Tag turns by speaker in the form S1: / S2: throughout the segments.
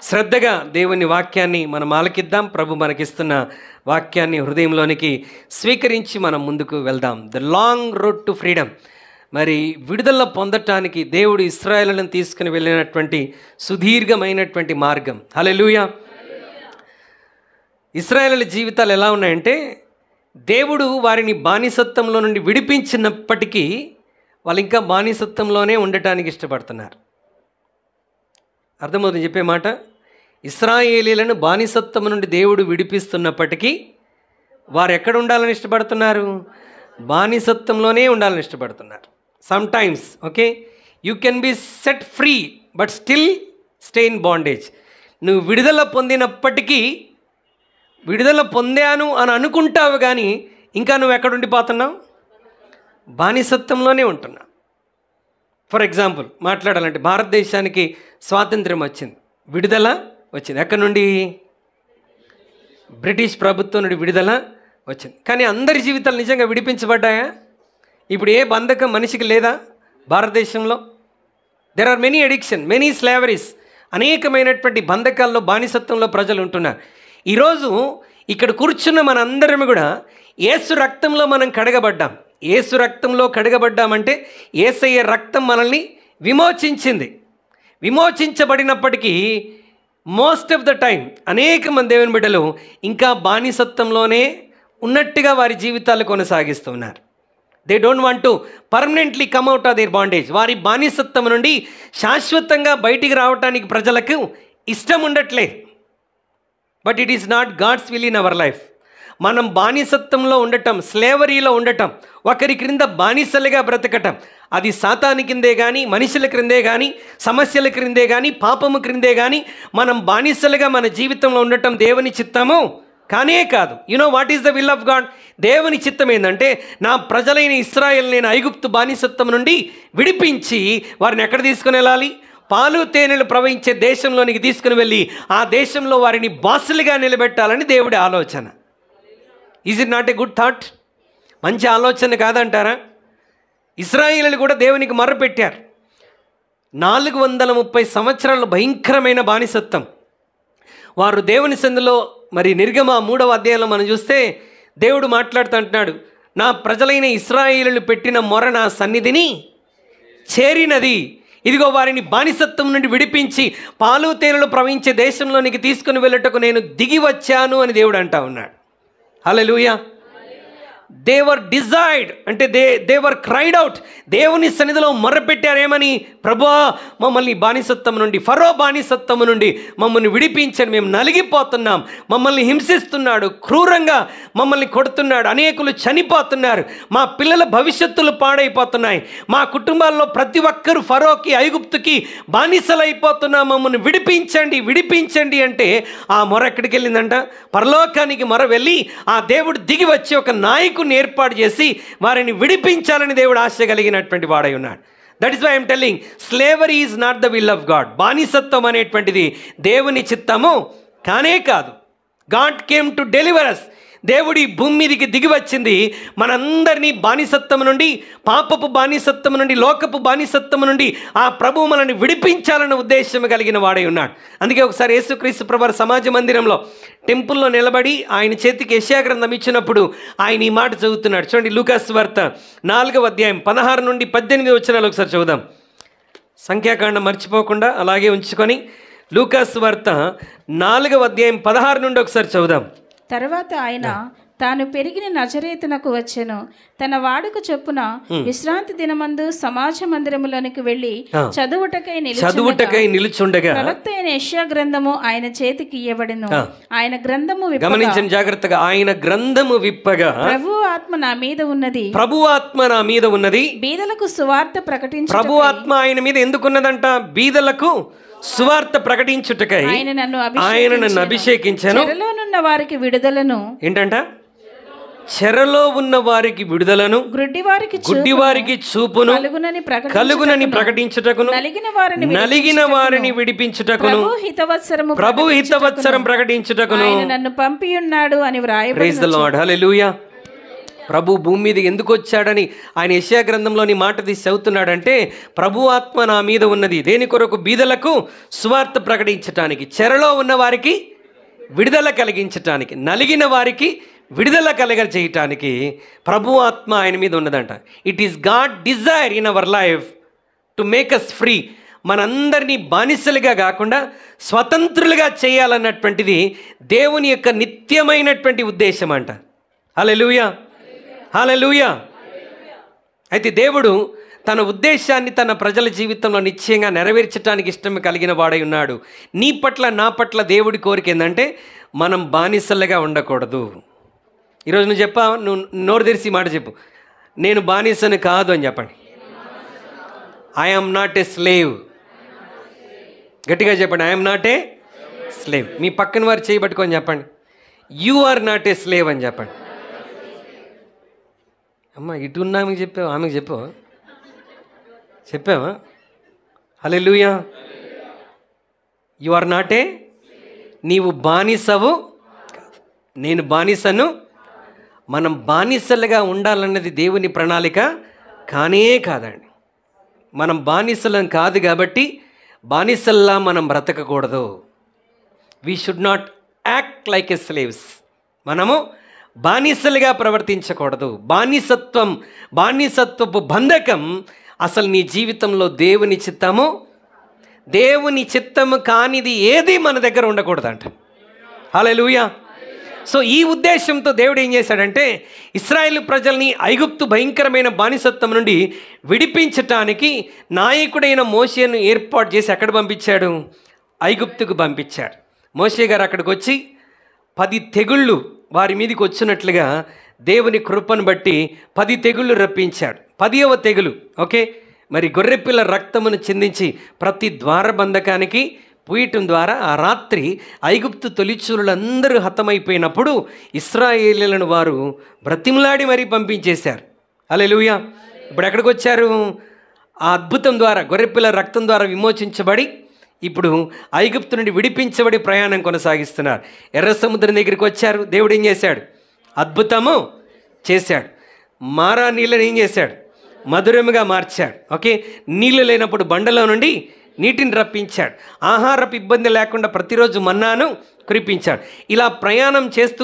S1: శ్రద్ధగా దేవుని వాక్యాన్ని మనం ఆలకిద్దాం. ప్రభు మనకిస్తున్న వాక్యాన్ని హృదయంలోనికి స్వీకరించి మనం ముందుకు వెళ్దాం. The long road to freedom. మరి విడుదల పొందటానికి దేవుడు ఇశ్రాయేలును తీసుకుని వెళ్ళినటువంటి సుదీర్ఘమైనటువంటి మార్గం. హల్లెలూయా. ఇశ్రాయేలు జీవితాలు ఎలా ఉన్నాయంటే, దేవుడు వారిని బానిసత్వంలో నుండి విడిపించినప్పటికీ వాళ్ళు ఇంకా బానిసత్వంలోనే ఉండటానికి ఇష్టపడుతున్నారు. అర్థమవుతుంది చెప్పే మాట. ఇశ్రాయేలీలను బానిసత్వం నుండి దేవుడు విడిపిస్తున్నప్పటికీ వారు ఎక్కడ ఉండాలని ఇష్టపడుతున్నారు? బానిసత్వంలోనే ఉండాలని ఇష్టపడుతున్నారు. Some times okay, you can be set free but still stay in bondage. నువ్వు విడుదల పొందినప్పటికీ విడుదల పొందాను అని అనుకుంటావు, కానీ ఇంకా నువ్వు ఎక్కడ ఉండిపోతున్నావు? బానిసత్వంలోనే ఉంటున్నావు. ఫర్ ఎగ్జాంపుల్ మాట్లాడాలంటే, భారతదేశానికి స్వాతంత్ర్యం వచ్చింది, విడుదల వచ్చింది. ఎక్కడి నుండి? బ్రిటిష్ ప్రభుత్వం నుండి విడుదల వచ్చింది. కానీ అందరి జీవితాలు నిజంగా విడిపించబడ్డాయా? ఇప్పుడు ఏ బంధకం మనిషికి లేదా భారతదేశంలో? There are many addiction, many slaveries. అనేకమైనటువంటి బంధకాల్లో, బానిసత్వంలో ప్రజలు ఉంటున్నారు. ఈరోజు ఇక్కడ కూర్చున్న మనందరం కూడా యేసు రక్తంలో మనం కడగబడ్డాం. యేసు రక్తంలో కడగబడ్డామంటే యేసయ్య రక్తం మనల్ని విమోచించింది. విమోచించబడినప్పటికీ మోస్ట్ ఆఫ్ ద టైం అనేక మంది దేవుని బిడ్డలు ఇంకా బానిసత్వంలోనే ఉన్నట్టుగా వారి జీవితాలు కొనసాగిస్తున్నారు. They don't want to permanently come out of their bondage. వారి బానిసత్వం నుండి శాశ్వతంగా బయటికి రావడానికి ప్రజలకు ఇష్టం ఉండట్లేదు. But it is not God's will in our life. మనం బానిసత్వంలో ఉండటం, స్లేవరీలో ఉండటం, ఒకరి క్రింద బానిసలుగా బ్రతకటం, అది సాతాను కిందే కానీ, మనుషుల క్రిందే కానీ, సమస్యల క్రిందే కానీ, పాపము క్రిందే కానీ మనం బానిసలుగా మన జీవితంలో ఉండటం దేవుని చిత్తము కానే కాదు. Know what is the will of God? దేవుని చిత్తం ఏంటంటే, నా ప్రజలైన ఇశ్రాయేలు నేను ఐగుప్తు బానిసత్వం నుండి విడిపించి వారిని ఎక్కడ తీసుకుని వెళ్ళాలి? పాలు తేనెలు ప్రవహించే దేశంలోనికి తీసుకుని వెళ్ళి ఆ దేశంలో వారిని బాసులుగా నిలబెట్టాలని దేవుడి ఆలోచన. Is it not a good thought? మంచి ఆలోచన కాదంటారా? ఇశ్రాయేలీయులు కూడా దేవునికి మొర్రపెట్టారు. 430 సంవత్సరాలు భయంకరమైన బానిసత్వం. వారు దేవుని సందులో, మరి నిర్గమ 3వ అధ్యాయంలో మనం చూస్తే దేవుడు మాట్లాడుతూ అంటున్నాడు, నా ప్రజలైన ఇశ్రాయేలీయులు పెట్టిన మొర నా సన్నిధిని చేరినది. ఇదిగో వారిని బానిసత్వం నుండి విడిపించి పాలు తేనెలు ప్రవహించే దేశంలోనికి తీసుకుని వెళ్ళటకు నేను దిగి వచ్చాను అని దేవుడు అంటా ఉన్నాడు. హల్లెలూయా. దే వర్ డిజైర్డ్ అంటే దే వర్ క్రైడ్ అవుట్. దేవుని సన్నిధిలో మొర్రపెట్టారేమని? ప్రభువా, మమ్మల్ని బానిసత్వం నుండి, ఫరో బానిసత్వం నుండి మమ్మల్ని విడిపించండి, మేము నలిగిపోతున్నాం, మమ్మల్ని హింసిస్తున్నాడు, క్రూరంగా మమ్మల్ని కొడుతున్నాడు, అనేకులు చనిపోతున్నారు, మా పిల్లల భవిష్యత్తులు పాడైపోతున్నాయి, మా కుటుంబాల్లో ప్రతి ఒక్కరు ఫరోకి, ఐగుప్తుకి బానిసలైపోతున్నాం, మమ్మల్ని విడిపించండి, విడిపించండి అంటే ఆ మొర ఎక్కడికి వెళ్ళిందంట? పరలోకానికి మొర వెళ్ళి ఆ దేవుడు దిగి వచ్చి ఒక నాయకుడిని ఏర్పాటు చేసి వారిని విడిపించాలని దేవుడు ఆశ కలిగినటువంటి వాడై ఉన్నాడు. That is why I'm telling, slavery is not the will of God. బానిసత్వం అనేటువంటిది దేవుని చిత్తము కానే కాదు. God came to deliver us. దేవుడి భూమి మీదకి దిగి వచ్చింది మనందరినీ బానిసత్వం నుండి, పాపపు బానిసత్వం నుండి, లోకపు బానిసత్వం నుండి ఆ ప్రభువు మనల్ని విడిపించాలన్న ఉద్దేశం కలిగిన వాడై ఉన్నాడు. అందుకే ఒకసారి యేసుక్రీస్తు ప్రభువారు సమాజ మందిరంలో టెంపుల్లో నిలబడి ఆయన చేతికి యెషయా గ్రంథం ఇచ్చినప్పుడు ఆయన ఈ మాట చదువుతున్నాడు. చూడండి, లూకాసు వార్త 4వ అధ్యాయం 16 నుండి 18 వచనాలు ఒకసారి చదువుదాం. సంఖ్యాకాండం మర్చిపోకుండా అలాగే ఉంచుకొని లూకాసు వార్త 4వ అధ్యాయం 16 నుండి ఒకసారి చదువుదాం.
S2: తర్వాత ఆయన తాను పెరిగిన నజరేతునకు వచ్చెను. తన వాడుక చొప్పున విశ్రాంతి దినమందు సమాజ మందిరములోనికి వెళ్ళి చదువుటకై నిలుచుండగా ప్రవక్త అయిన యెషయా గ్రంథము ఆయన చేతికి ఇయ్యబడెను. ఆయన గ్రంథము
S1: గమనించండి జాగ్రత్తగా. ఆయన గ్రంథము విప్పగా
S2: ప్రభు ఆత్మ నా మీద ఉన్నది,
S1: ప్రభు ఆత్మ నా మీద ఉన్నది,
S2: బీదలకు సువార్త ప్రకటించు.
S1: ప్రభు ఆత్మ ఆయన మీద ఎందుకున్నదంట? బీదలకు సువార్త ప్రకటించుటకై ఆయన నన్ను అభిషేకించాను.
S2: చెరలోనున్న వారికి విడుదలను,
S1: ఏంటంట? చెరలో ఉన్న వారికి విడుదలను, గుడ్డివారికి చూపును కలుగునని ప్రకటించుటకును, నలిగిన వారిని విడిపించుటకును, ప్రభు హితవత్సరం ప్రకటించుటకును
S2: నన్ను పంపి ఉన్నాడు అని వ్రాయబడింది.
S1: Praise the Lord. హల్లెలూయా. ప్రభు భూమి మీద ఎందుకు వచ్చాడని ఆయన యెషయా గ్రంథంలోని మాట తీసి చదువుతున్నాడంటే, ప్రభు ఆత్మ నా మీద ఉన్నది దేని కొరకు? బీదలకు సువార్త ప్రకటించటానికి, చెరలో ఉన్న వారికి విడుదల కలిగించటానికి, నలిగిన వారికి విడుదల చేయటానికి ప్రభు ఆత్మ ఆయన మీద ఉన్నదంట. It is God desire in our life to make us free. మనందరినీ బానిసలుగా కాకుండా స్వతంత్రులుగా చేయాలన్నటువంటిది దేవుని యొక్క నిత్యమైనటువంటి ఉద్దేశం అంట. హల్లెలూయా, హల్లెలూయా. అయితే దేవుడు తన ఉద్దేశాన్ని తన ప్రజల జీవితంలో నిశ్చయంగా నెరవేర్చడానికి ఇష్టం కలిగిన వాడై ఉన్నాడు. నీ పట్ల నా పట్ల దేవుడి కోరిక ఏంటంటే మనం బానిసలుగా ఉండకూడదు. ఈరోజు నువ్వు నువ్వు నోరు తెరిచి మాట చెప్పు, నేను బానిసను కాదు అని చెప్పండి. I am not a slave. గట్టిగా చెప్పండి, I am not a slave. మీ పక్కన వారు చేయబట్టుకొని చెప్పండి, you are not a slave అని చెప్పండి. అమ్మ ఇటు ఉన్న ఆమెకు చెప్పావు, ఆమెకు చెప్పావా? Hallelujah. You are not a, నీవు బానిసవు, నేను బానిసను. మనం బానిసలుగా ఉండాలన్నది దేవుని ప్రణాళిక కానే కాదండి. మనం బానిసలం కాదు కాబట్టి బానిసల్లా మనం బ్రతకకూడదు. We should not act like a slaves. మనము బానిసలుగా ప్రవర్తించకూడదు. బానిసత్వపు బంధకం అసలు నీ జీవితంలో దేవుని చిత్తము కానిది ఏది మన దగ్గర ఉండకూడదంట. హల్లెలూయా. సో ఈ ఉద్దేశంతో దేవుడు ఏం చేశాడంటే ఇశ్రాయేలు ప్రజల్ని ఐగుప్తు భయంకరమైన బానిసత్వం నుండి విడిపించటానికి నాయకుడైన మోషేను ఏర్పాటు చేసి ఎక్కడ పంపించాడు? ఐగుప్తుకు పంపించాడు. మోషే గారు అక్కడికి వచ్చి 10 తెగుళ్ళు వారి మీదకి వచ్చినట్లుగా దేవుని కృపను బట్టి 10 తెగుళ్ళు రప్పించాడు. 10వ తెగులు మరి గొర్రెపిల్ల రక్తమును చిందించి ప్రతి ద్వారబంధకానికి పూయటం ద్వారా ఆ రాత్రి ఐగుప్తు తొలిచూరులందరూ హతమైపోయినప్పుడు ఇశ్రాయేలీయులను వారు బ్రతిమలాడి మరీ పంపించేశారు. హల్లెలూయా. ఇప్పుడు ఎక్కడికి వచ్చారు? ఆ అద్భుతం ద్వారా, గొర్రెపిల్ల రక్తం ద్వారా విమోచించబడి ఇప్పుడు ఐగుప్తు నుండి విడిపించబడి ప్రయాణం కొనసాగిస్తున్నారు. ఎర్ర సముద్రం దగ్గరికి వచ్చారు. దేవుడు ఏం చేశాడు? అద్భుతము చేశాడు. మారా నీళ్ళని ఏం చేశాడు? మధురముగా మార్చాడు. నీళ్ళు లేనప్పుడు బండలో నుండి నీటిని రప్పించాడు. ఆహారపు ఇబ్బంది లేకుండా ప్రతిరోజు మన్నాను కురిపించాడు. ఇలా ప్రయాణం చేస్తూ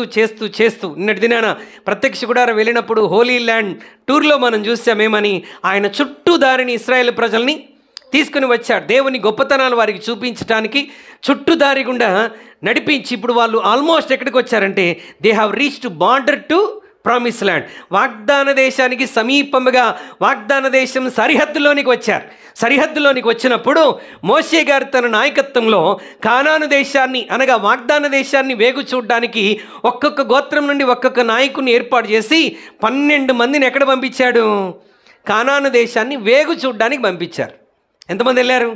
S1: నిన్నటి దినాన ప్రత్యక్ష గుడారం వెళ్ళినప్పుడు హోలీ ల్యాండ్ టూర్లో మనం చూసామేమని ఆయన చుట్టూ దారిని ఇశ్రాయేలు ప్రజల్ని తీసుకుని వచ్చాడు. దేవుని గొప్పతనాలు వారికి చూపించడానికి చుట్టూ దారి గుండా నడిపించి ఇప్పుడు వాళ్ళు ఆల్మోస్ట్ ఎక్కడికి వచ్చారంటే they have reached border to promise land. వాగ్దాన దేశానికి సమీపముగా వాగ్దాన దేశం సరిహద్దులోనికి వచ్చారు. సరిహద్దులోనికి వచ్చినప్పుడు మోషే గారు తన నాయకత్వంలో కానాను దేశాన్ని అనగా వాగ్దాన దేశాన్ని వేగు చూడడానికి ఒక్కొక్క గోత్రం నుండి ఒక్కొక్క నాయకుని ఏర్పాటు చేసి 12 మందిని ఎక్కడ పంపించాడు? కానాను దేశాన్ని వేగు చూడడానికి పంపించారు. ఎంతమంది వెళ్ళారు?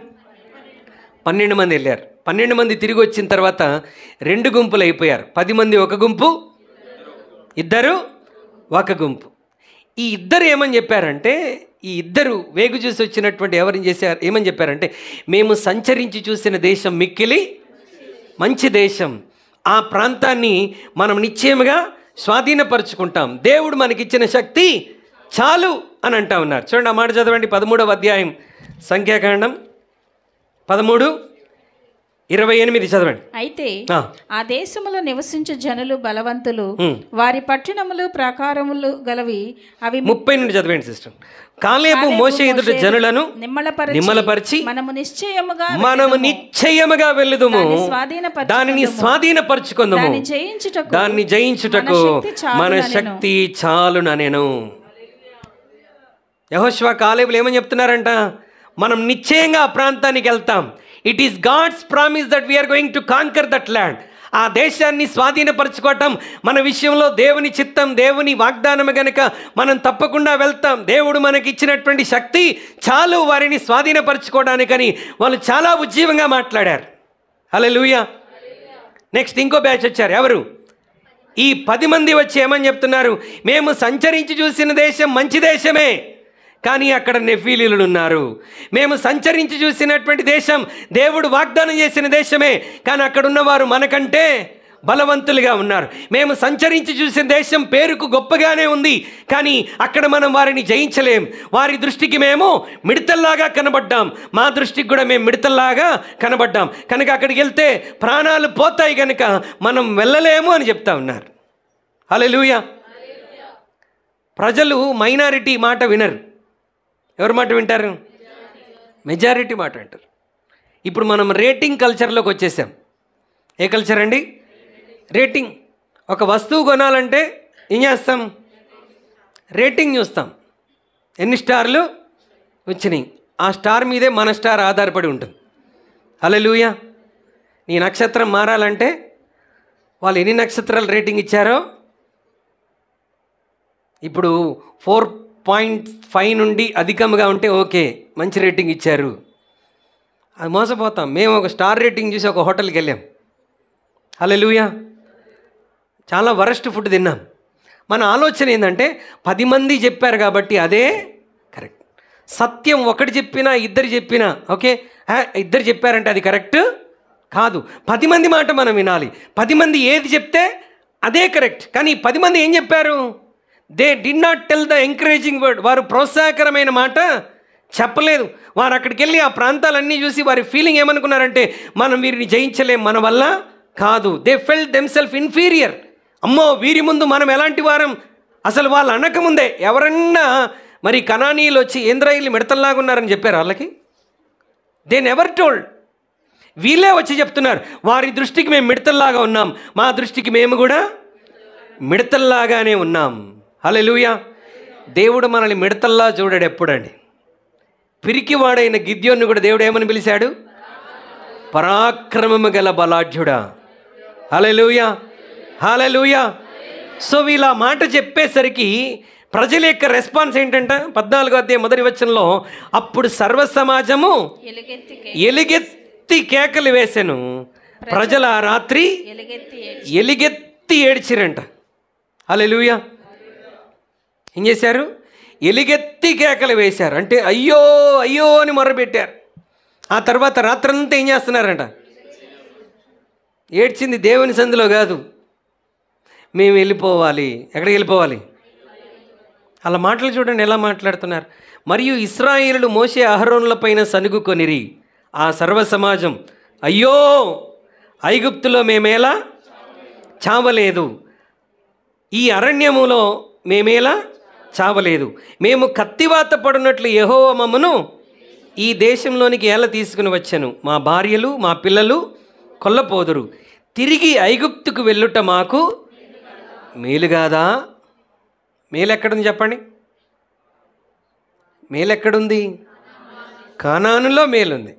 S1: 12 మంది వెళ్ళారు. 12 మంది తిరిగి వచ్చిన తర్వాత 2 గుంపులు అయిపోయారు. 10 మంది ఒక గుంపు, 2 ఒక గుంపు. ఈ ఇద్దరు ఏమని చెప్పారంటే, ఈ ఇద్దరు వేగు చూసి వచ్చినటువంటి ఏమని చెప్పారంటే, మేము సంచరించి చూసిన దేశం మిక్కిలి మంచి దేశం, ఆ ప్రాంతాన్ని మనం నిశ్చయముగా స్వాధీనపరుచుకుంటాం, దేవుడు మనకిచ్చిన శక్తి చాలు అని అంటా ఉన్నారు. చూడండి ఆ మాట చదవండి. 13వ అధ్యాయం సంఖ్యాకాండం 13:28 చదవండి.
S2: అయితే ఆ దేశములో నివసించు జనులు బలవంతులు, వారి పట్టణములు ప్రాకారములు గలవి. అవి
S1: 30 నుండి చదవండి సిస్టర్. కాలేబు మోషే ఎదుట జనులను నిమ్మలపరిచి మనము నిశ్చయముగా వెళ్ళుదుము, దానిని స్వాధీనపరచుకుందుము, దాన్ని జయించుటకు మన శక్తి చాలుననెను. యెహోషువ కాలేబులు ఏమని చెప్తున్నారంట? మనం నిశ్చయంగా ఆ ప్రాంతానికి వెళ్తాం. It is God's promise that we are going to conquer that land. ఆ దేశాన్ని స్వాధీనపరచుకోవటం మన విషయంలో దేవుని చిత్తం, దేవుని వాగ్దానము గనుక మనం తప్పకుండా వెళ్తాం. దేవుడు మనకి ఇచ్చినటువంటి శక్తి చాలు వారిని స్వాధీనపరచుకోవడానికని వాళ్ళు చాలా ఉజ్జీవంగా మాట్లాడారు. హల్లెలూయా. నెక్స్ట్ ఇంకో బ్యాచ్ వచ్చారు. ఎవరు? ఈ 10 మంది వచ్చి ఏమని చెప్తున్నారు? మేము సంచరించి చూసిన దేశం మంచి దేశమే, కానీ అక్కడ నెఫీలీలు ఉన్నారు. మేము సంచరించి చూసినటువంటి దేశం దేవుడు వాగ్దానం చేసిన దేశమే, కానీ అక్కడ ఉన్నవారు మనకంటే బలవంతులుగా ఉన్నారు. మేము సంచరించి చూసిన దేశం పేరుకు గొప్పగానే ఉంది, కానీ అక్కడ మనం వారిని జయించలేం. వారి దృష్టికి మేము మిడతల్లాగా కనబడ్డాం, మా దృష్టికి కూడా మేము మిడతల్లాగా కనబడ్డాం. కనుక అక్కడికి వెళ్తే ప్రాణాలు పోతాయి కనుక మనం వెళ్ళలేము అని చెప్తా ఉన్నారు. హల్లెలూయా. ప్రజలు మైనారిటీ మాట వినరు. ఎవరి మాట వింటారు? మెజారిటీ మాట వింటారు. ఇప్పుడు మనం రేటింగ్ కల్చర్లోకి వచ్చేసాం. ఏ కల్చర్ అండి? రేటింగ్. ఒక వస్తువు కొనాలంటే ఏం చేస్తాం? రేటింగ్ చూస్తాం. ఎన్ని స్టార్లు వచ్చినాయి, ఆ స్టార్ మీదే మన స్టార్ ఆధారపడి ఉంటుంది. హల్లెలూయా. నీ నక్షత్రం మారాలంటే వాళ్ళు ఎన్ని నక్షత్రాలు రేటింగ్ ఇచ్చారో, ఇప్పుడు 4.5 నుండి అధికంగా ఉంటే ఓకే, మంచి రేటింగ్ ఇచ్చారు. అది మోసపోతాం. మేము ఒక స్టార్ రేటింగ్ చూసి ఒక హోటల్కి వెళ్ళాం. హల్లెలూయా. చాలా వరస్ట్ ఫుడ్ తిన్నాం. మన ఆలోచన ఏంటంటే 10 మంది చెప్పారు కాబట్టి అదే కరెక్ట్. సత్యం ఒకటి చెప్పినా ఇద్దరు చెప్పినా ఓకే, ఇద్దరు చెప్పారంటే అది కరెక్ట్ కాదు. 10 మంది మాట మనం వినాలి. 10 మంది ఏది చెప్తే అదే కరెక్ట్. కానీ 10 మంది ఏం చెప్పారు? They did not tell the encouraging word. వారు ప్రోత్సాహకరమైన మాట చెప్పలేదు. వారు అక్కడికి వెళ్ళి ఆ ప్రాంతాలన్నీ చూసి వారి ఫీలింగ్ ఏమనుకున్నారంటే మనం వీరిని జయించలేం, మన వల్ల కాదు. They felt themself inferior. అమ్మో, వీరి ముందు మనం ఎలాంటి వారం, అసలు వాళ్ళు అనకముందే ఎవరన్నా మరి కనానీయులు వచ్చి ఇంద్రాయిలు మిడతల్లాగా ఉన్నారని చెప్పారు వాళ్ళకి? They never told. వీళ్ళే వచ్చి చెప్తున్నారు వారి దృష్టికి మేము మిడతల్లాగా ఉన్నాం, మా దృష్టికి మేము కూడా మిడతల్లాగానే ఉన్నాం. హల్లెలూయా. దేవుడు మనల్ని మిడతల్లా చూడాడు ఎప్పుడండి. పిరికివాడైన గిద్యోను కూడా దేవుడు ఏమని పిలిచాడు? పరాక్రమము గల బలాఢ్యుడా. హల్లెలూయా, హల్లెలూయా. సో వీళ్ళ మాట చెప్పేసరికి ప్రజల యొక్క రెస్పాన్స్ ఏంటంట? 14వ అధ్యాయం మొదటి వచనంలో, అప్పుడు సర్వ సమాజము ఎలుగెత్తి కేకలు వేసెను, ప్రజల రాత్రి ఎలుగెత్తి ఏడ్చిరంట. హల్లెలూయా. ఏం చేశారు? ఎలుగెత్తి కేకలు వేశారు. అంటే అయ్యో అయ్యో అని మొర్రపెట్టారు. ఆ తర్వాత రాత్రంతా ఏం చేస్తున్నారంట? ఏడ్చింది దేవుని సందులో కాదు, మేము వెళ్ళిపోవాలి. ఎక్కడికి వెళ్ళిపోవాలి? అలా మాటలు చూడండి ఎలా మాట్లాడుతున్నారు. మరియు ఇశ్రాయేలులు మోషే అహరోనుల పైన సనుగుకొనిరి. ఆ సర్వ సమాజం, అయ్యో ఐగుప్తులో మేమేలా చావలేదు, ఈ అరణ్యములో మేమేలా చావలేదు, మేము కత్తివాత పడినట్లు యెహోవా మమ్మను ఈ దేశంలోనికి ఎలా తీసుకుని వచ్చాను, మా భార్యలు మా పిల్లలు కొల్లపోదురు, తిరిగి ఐగుప్తుకు వెళ్ళుట మాకు మేలు కాదా? మేలు ఎక్కడుంది చెప్పండి? మేలు ఎక్కడుంది? కానానులో మేలుంది,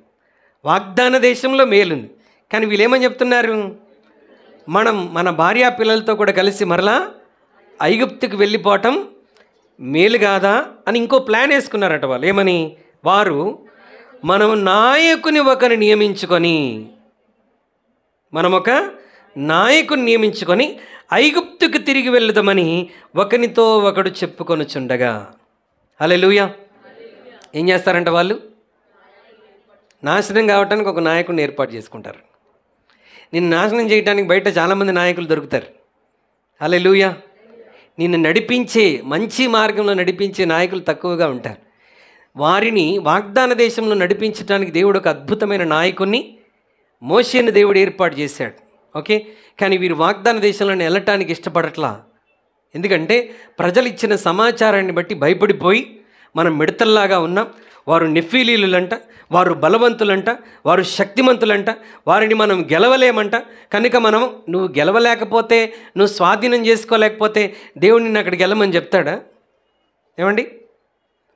S1: వాగ్దాన దేశంలో మేలుంది. కానీ వీళ్ళేమని చెప్తున్నారు? మనం మన భార్యా పిల్లలతో కూడా కలిసి మరలా ఐగుప్తుకు వెళ్ళిపోవటం మేలు కాదా అని ఇంకో ప్లాన్ వేసుకున్నారట వాళ్ళు. ఏమని? వారు మనం నాయకుని ఒకరిని నియమించుకొని, మనం ఒక నాయకుని నియమించుకొని ఐగుప్తుకు తిరిగి వెళ్దామని ఒకనితో ఒకడు చెప్పుకొనుచుండగా. హల్లెలూయా. ఏం చేస్తారంట వాళ్ళు? నాశనం కావటానికి ఒక నాయకుడిని ఏర్పాటు చేసుకుంటారు. నిన్ను నాశనం చేయడానికి బయట చాలామంది నాయకులు దొరుకుతారు. హల్లెలూయా. నిన్ను నడిపించే, మంచి మార్గంలో నడిపించే నాయకులు తక్కువగా ఉంటారు. వారిని వాగ్దాన దేశంలో నడిపించడానికి దేవుడు ఒక అద్భుతమైన నాయకుడిని, మోషేని దేవుడు ఏర్పాటు చేశాడు. ఓకే, కానీ వీరు వాగ్దాన దేశంలో వెళ్ళటానికి ఇష్టపడట్లా. ఎందుకంటే ప్రజలు ఇచ్చిన సమాచారాన్ని బట్టి భయపడిపోయి మనం మిడతల్లాగా ఉన్నాం, వారు నెఫీలీలులంట, వారు బలవంతులంట, వారు శక్తిమంతులంట, వారిని మనం గెలవలేమంట. కనుక మనం, నువ్వు గెలవలేకపోతే, నువ్వు స్వాధీనం చేసుకోలేకపోతే దేవుడిని నిన్ను అక్కడికి గెలమని చెప్తాడా? ఏమండి?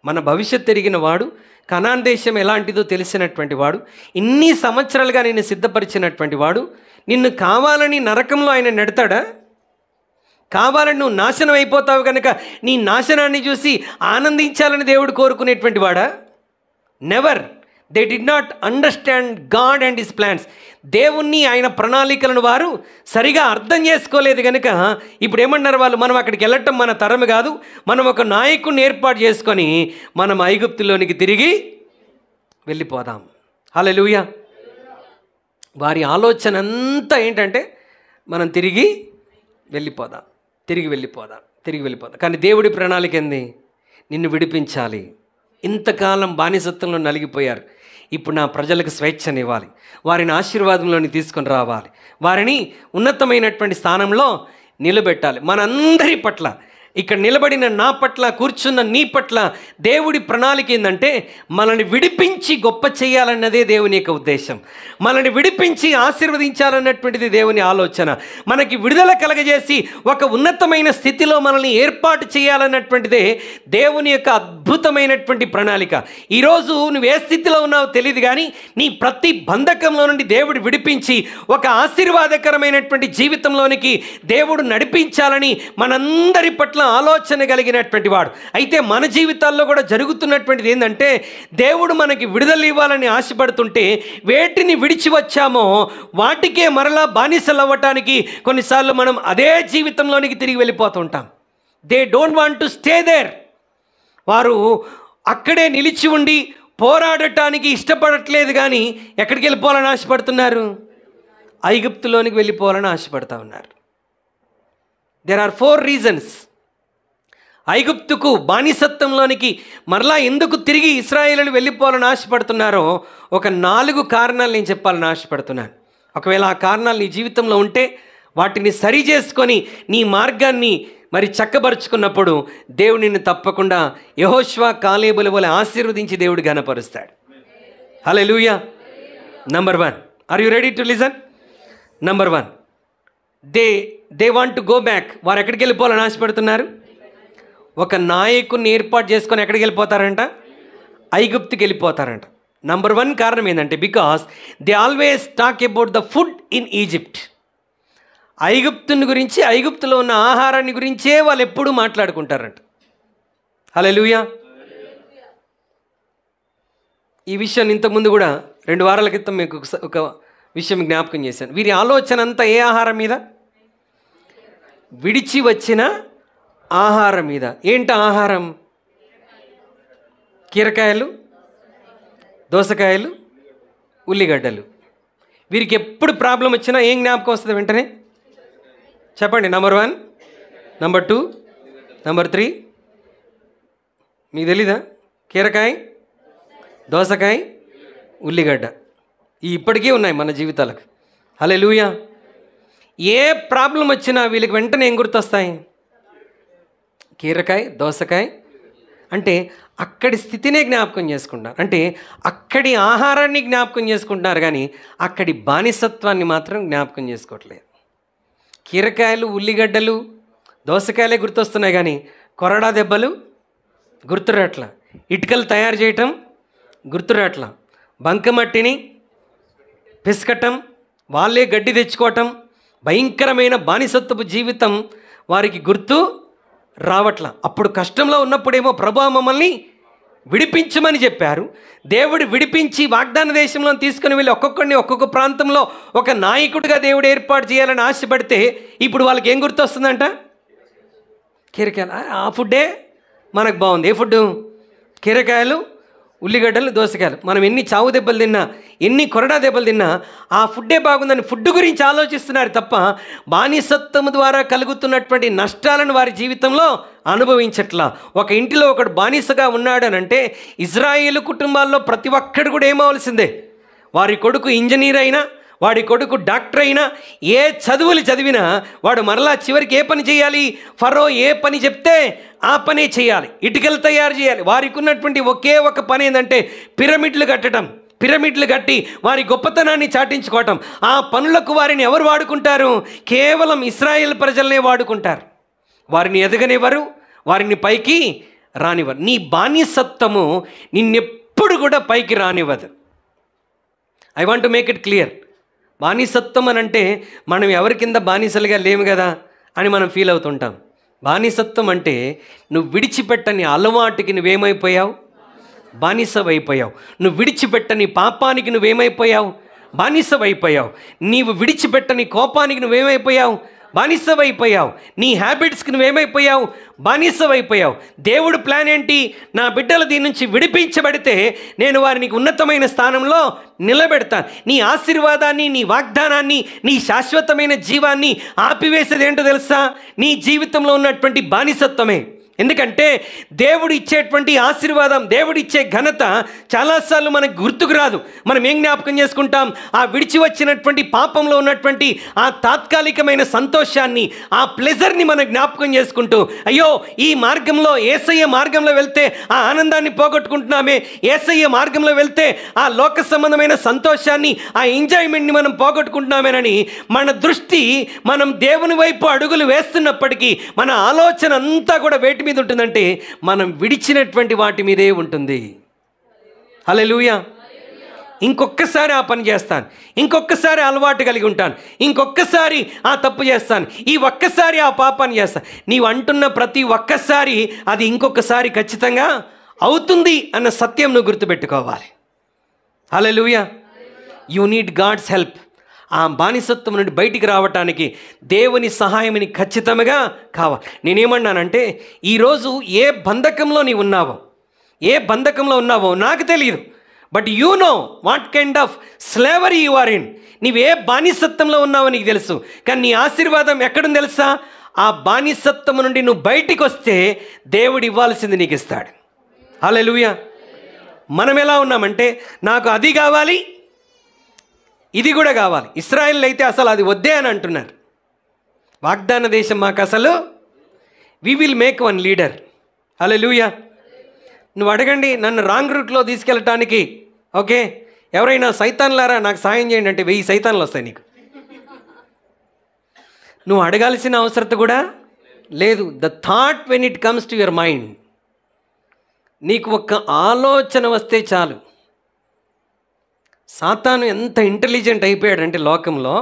S1: మన భవిష్యత్తు ఎరిగిన వాడు, కనాన్ దేశం ఎలాంటిదో తెలిసినటువంటి వాడు, ఇన్ని సంవత్సరాలుగా నిన్ను సిద్ధపరిచినటువంటి వాడు, నిన్ను కావాలని నరకంలో ఆయన నెడతాడా? కావాలని నువ్వు నాశనం అయిపోతావు కనుక నీ నాశనాన్ని చూసి ఆనందించాలని దేవుడు కోరుకునేటువంటి వాడా? Never. They did not understand God and his plans. దేవుణ్ణి, ఆయన ప్రణాళికలను వారు సరిగా అర్థం చేసుకోలేదు కనుక ఇప్పుడు ఏమన్నారు వాళ్ళు? మనం అక్కడికి వెళ్ళటం మన తరం కాదు, మనం ఒక నాయకుడిని ఏర్పాటు చేసుకొని మనం ఐగుప్తులోనికి తిరిగి వెళ్ళిపోదాం. హల్లెలూయా. వారి ఆలోచన అంతా ఏంటంటే మనం తిరిగి వెళ్ళిపోదాం. కానీ దేవుడి ప్రణాళిక ఏంది? నిన్ను విడిపించాలి. ఇంతకాలం బానిసత్వంలో నలిగిపోయారు, ఇప్పుడు నా ప్రజలకు స్వేచ్ఛనివ్వాలి, వారిని ఆశీర్వాదంలోని తీసుకొని రావాలి, వారిని ఉన్నతమైనటువంటి స్థానంలో నిలబెట్టాలి. మనందరి పట్ల, ఇక్కడ నిలబడిన నా పట్ల, కూర్చున్న నీ పట్ల దేవుడి ప్రణాళిక ఏంటంటే మనల్ని విడిపించి గొప్ప చేయాలన్నదే దేవుని యొక్క ఉద్దేశం. మనల్ని విడిపించి ఆశీర్వదించాలన్నటువంటిది దేవుని ఆలోచన. మనకి విడుదల కలగజేసి ఒక ఉన్నతమైన స్థితిలో మనల్ని ఏర్పాటు చేయాలన్నటువంటిదే దేవుని యొక్క అద్భుతమైనటువంటి ప్రణాళిక. ఈరోజు నువ్వు ఏ స్థితిలో ఉన్నావో తెలియదు, కానీ నీ ప్రతి బంధకంలో నుండి దేవుడు విడిపించి ఒక ఆశీర్వాదకరమైనటువంటి జీవితంలోనికి దేవుడు నడిపించాలని మనందరి పట్ల ఆలోచన కలిగినటువంటి వాడు. అయితే మన జీవితాల్లో కూడా జరుగుతున్నటువంటిది ఏంటంటే దేవుడు మనకి విడుదల ఇవ్వాలని ఆశపడుతుంటే వేటిని విడిచి వచ్చామో వాటికే మరలా బానిసలు అవ్వటానికి కొన్నిసార్లు మనం అదే జీవితంలోనికి తిరిగి వెళ్ళిపోతుంటాం. They don't want to stay there. వారు అక్కడే నిలిచి ఉండి పోరాడటానికి ఇష్టపడట్లేదు, కానీ ఎక్కడికి వెళ్ళిపోవాలని ఆశపడుతున్నారు? ఐగుప్తులోనికి వెళ్ళిపోవాలని ఆశపడతా ఉన్నారు. There are 4 reasons. ఐగుప్తుకు బానిసత్వంలోనికి మరలా ఎందుకు తిరిగి ఇశ్రాయేలీయులు వెళ్ళిపోవాలని ఆశపడుతున్నారో ఒక 4 కారణాలు నేను చెప్పాలని ఆశపడుతున్నాను. ఒకవేళ ఆ కారణాలు నీ జీవితంలో ఉంటే వాటిని సరి చేసుకొని నీ మార్గాన్ని మరి చక్కబరుచుకున్నప్పుడు దేవుడు నిన్ను తప్పకుండా యెహోషువ, కాలేబుల వలె ఆశీర్వదించి దేవుడు ఘనపరుస్తాడు. Hallelujah. Number 1, are you ready to listen? Number 1, they want to go back. వారు ఎక్కడికి వెళ్ళిపోవాలని ఆశపడుతున్నారు? ఒక నాయకుడిని ఏర్పాటు చేసుకొని ఎక్కడికి వెళ్ళిపోతారంట? ఐగుప్తుకి వెళ్ళిపోతారంట. నంబర్ 1 కారణం ఏంటంటే because they always talk about the food in Egypt. ఐగుప్తుని గురించి, ఐగుప్తులో ఉన్న ఆహారాన్ని గురించే వాళ్ళు ఎప్పుడూ మాట్లాడుకుంటారంట. హల్లెలూయా. ఈ విషయాన్ని ఇంతకుముందు కూడా 2 వారాల క్రితం మీకు ఒక విషయం జ్ఞాపకం చేశాను. వీరి ఆలోచన అంతా ఏ ఆహారం మీద? విడిచి వచ్చిన ఆహారం మీద. ఏంటి ఆహారం? కీరకాయలు, దోసకాయలు, ఉల్లిగడ్డలు. వీరికి ఎప్పుడు ప్రాబ్లం వచ్చినా ఏం జ్ఞాపకం వస్తుంది వెంటనే? చెప్పండి. Number 1, number 2, number 3. మీకు తెలీదా? కీరకాయ, దోసకాయ, ఉల్లిగడ్డ. ఇప్పటికీ ఉన్నాయి మన జీవితాలకు. హల్లెలూయా. ఏ ప్రాబ్లం వచ్చినా వీళ్ళకి వెంటనే ఏం గుర్తొస్తాయి? కీరకాయ, దోసకాయ. అంటే అక్కడి స్థితినే జ్ఞాపకం చేసుకుంటారు, అంటే అక్కడి ఆహారాన్ని జ్ఞాపకం చేసుకుంటున్నారు, కానీ అక్కడి బానిసత్వాన్ని మాత్రం జ్ఞాపకం చేసుకోవట్లేదు. కీరకాయలు, ఉల్లిగడ్డలు, దోసకాయలే గుర్తొస్తున్నాయి, కానీ కొరడా దెబ్బలు గుర్తురాట్ల, ఇటుకలు తయారు చేయటం గుర్తురాట్ల, బంకమట్టిని పిసకటం, వాళ్ళే గడ్డి తెచ్చుకోవటం, భయంకరమైన బానిసత్వపు జీవితం వారికి గుర్తు రావట్ల. అప్పుడు కష్టంలో ఉన్నప్పుడేమో ప్రభువా మమ్మల్ని విడిపించమని చెప్పారు. దేవుడు విడిపించి వాగ్దాన దేశంలో తీసుకుని వెళ్ళి ఒక్కొక్కడిని ఒక్కొక్క ప్రాంతంలో ఒక నాయకుడిగా దేవుడు ఏర్పాటు చేయాలని ఆశపడితే ఇప్పుడు వాళ్ళకి ఏం గుర్తొస్తుందంట? కీరకాయలు. ఆ ఫుడ్డే మనకు బాగుంది. ఏ ఫుడ్డు? కీరకాయలు, ఉల్లిగడ్డలు, దోసకాయలు. మనం ఎన్ని చావు దెబ్బలు తిన్నా, ఎన్ని కొరడా దెబ్బలు తిన్నా ఆ ఫుడ్డే బాగుందని ఫుడ్ గురించి ఆలోచిస్తున్నారు తప్ప బానిసత్వం ద్వారా కలుగుతున్నటువంటి నష్టాలను వారి జీవితంలో అనుభవించట్లా. ఒక ఇంటిలో ఒకడు బానిసగా ఉన్నాడనంటే ఇజ్రాయేలు కుటుంబాల్లో ప్రతి ఒక్కడు కూడా ఏమవలసిందే. వారి కొడుకు ఇంజనీర్ అయినా, వాడి కొడుకు డాక్టర్ అయినా, ఏ చదువులు చదివినా వాడు మరలా చివరికి ఏ పని చేయాలి? ఫరో ఏ పని చెప్తే ఆ పనే చేయాలి. ఇటుకలు తయారు చేయాలి. వారికి ఉన్నటువంటి ఒకే ఒక పని ఏంటంటే పిరమిడ్లు కట్టడం. పిరమిడ్లు కట్టి వారి గొప్పతనాన్ని చాటించుకోవటం. ఆ పనులకు వారిని ఎవరు వాడుకుంటారు? కేవలం ఇశ్రాయేల్ ప్రజలనే వాడుకుంటారు. వారిని ఎదగనివ్వరు, వారిని పైకి రానివ్వరు. నీ బానిసత్వము నిన్నెప్పుడు కూడా పైకి రానివ్వదు. I want to make it clear. బానిసత్వం అని అంటే మనం ఎవరి కింద బానిసలుగా లేము కదా అని మనం ఫీల్ అవుతుంటాం. బానిసత్వం అంటే నువ్వు విడిచిపెట్టని అలవాటుకి నువ్వేమైపోయావు? బానిసవైపోయావు. నువ్వు విడిచిపెట్టని పాపానికి నువ్వేమైపోయావు? బానిసవైపోయావు. నీవు విడిచిపెట్టని కోపానికి నువ్వేమైపోయావు? బానిసవైపోయావు. నీ హ్యాబిట్స్కి నువ్వేమైపోయావు? బానిసవైపోయావు. దేవుడు ప్లాన్ ఏంటి? నా బిడ్డలు దీని నుంచి విడిపించబడితే నేను వారిని ఉన్నతమైన స్థానంలో నిలబెడతాను. నీ ఆశీర్వాదాన్ని, నీ వాగ్దానాన్ని, నీ శాశ్వతమైన జీవాన్ని ఆపివేసేది ఏంటో తెలుసా? నీ జీవితంలో ఉన్నటువంటి బానిసత్వమే. ఎందుకంటే దేవుడు ఇచ్చేటువంటి ఆశీర్వాదం, దేవుడిచ్చే ఘనత చాలాసార్లు మనకు గుర్తుకు రాదు. మనం ఏం జ్ఞాపకం చేసుకుంటాం? ఆ విడిచి వచ్చినటువంటి పాపంలో ఉన్నటువంటి ఆ తాత్కాలికమైన సంతోషాన్ని, ఆ ప్లెజర్ని మనం జ్ఞాపకం చేసుకుంటూ, అయ్యో ఈ మార్గంలో, యేసయ్య మార్గంలో వెళ్తే ఆ ఆనందాన్ని పోగొట్టుకుంటున్నామే, యేసయ్య మార్గంలో వెళ్తే ఆ లోక సంబంధమైన సంతోషాన్ని, ఆ ఎంజాయ్మెంట్ని మనం పోగొట్టుకుంటున్నామేనని మన దృష్టి మనం దేవుని వైపు అడుగులు వేస్తున్నప్పటికీ మన ఆలోచన అంతా కూడా వేటి మీద ఉంటుందంటే మనం విడిచినటువంటి వాటి మీదే ఉంటుంది. హల్లెలూయా. ఇంకొక్కసారి ఆ పని చేస్తాను, ఇంకొక్కసారి అలవాటు కలిగి ఉంటాను, ఇంకొక్కసారి ఆ తప్పు చేస్తాను, ఈ ఒక్కసారి ఆ పాపాన్ని చేస్తాను. నీవు అంటున్న ప్రతి ఒక్కసారి అది ఇంకొకసారి ఖచ్చితంగా అవుతుంది అన్న సత్యం నువ్వు గుర్తుపెట్టుకోవాలి. Hallelujah. You need God's help. ఆ బానిసత్వం నుండి బయటికి రావటానికి దేవుని సహాయమని ఖచ్చితంగా కావాలి. నేనేమన్నానంటే, ఈరోజు ఏ బంధకంలో నీవు ఉన్నావో, ఏ బంధకంలో ఉన్నావో నాకు తెలియదు, but you know what kind of slavery you are in. నీవే బానిసత్వంలో ఉన్నావో నీకు తెలుసు. కానీ నీ ఆశీర్వాదం ఎక్కడుంది తెలుసా? ఆ బానిసత్వం నుండి నువ్వు బయటికి వస్తే దేవుడు ఇవ్వాల్సింది నీకు ఇస్తాడు. హల్లెలూయా. మనం ఎలా ఉన్నామంటే, నాకు అది కావాలి, ఇది కూడా కావాలి. ఇశ్రాయేల్ అయితే అసలు అది వద్దే అని అంటున్నారు. వాగ్దాన దేశం మాకు అసలు, we will make one leader. Hallelujah. నువ్వు అడగండి, నన్ను రాంగ్ రూట్లో తీసుకెళ్ళటానికి, ఓకే, ఎవరైనా సైతాన్లారా నాకు సాయం చేయండి అంటే 1000 సైతాన్లు వస్తాయి నీకు. నువ్వు అడగాల్సిన అవసరం కూడా లేదు. The thought when it comes to your mind, నీకు ఒక్క ఆలోచన వస్తే చాలు. సాతాను ఎంత ఇంటెలిజెంట్ అయిపోయాడంటే లోకంలో,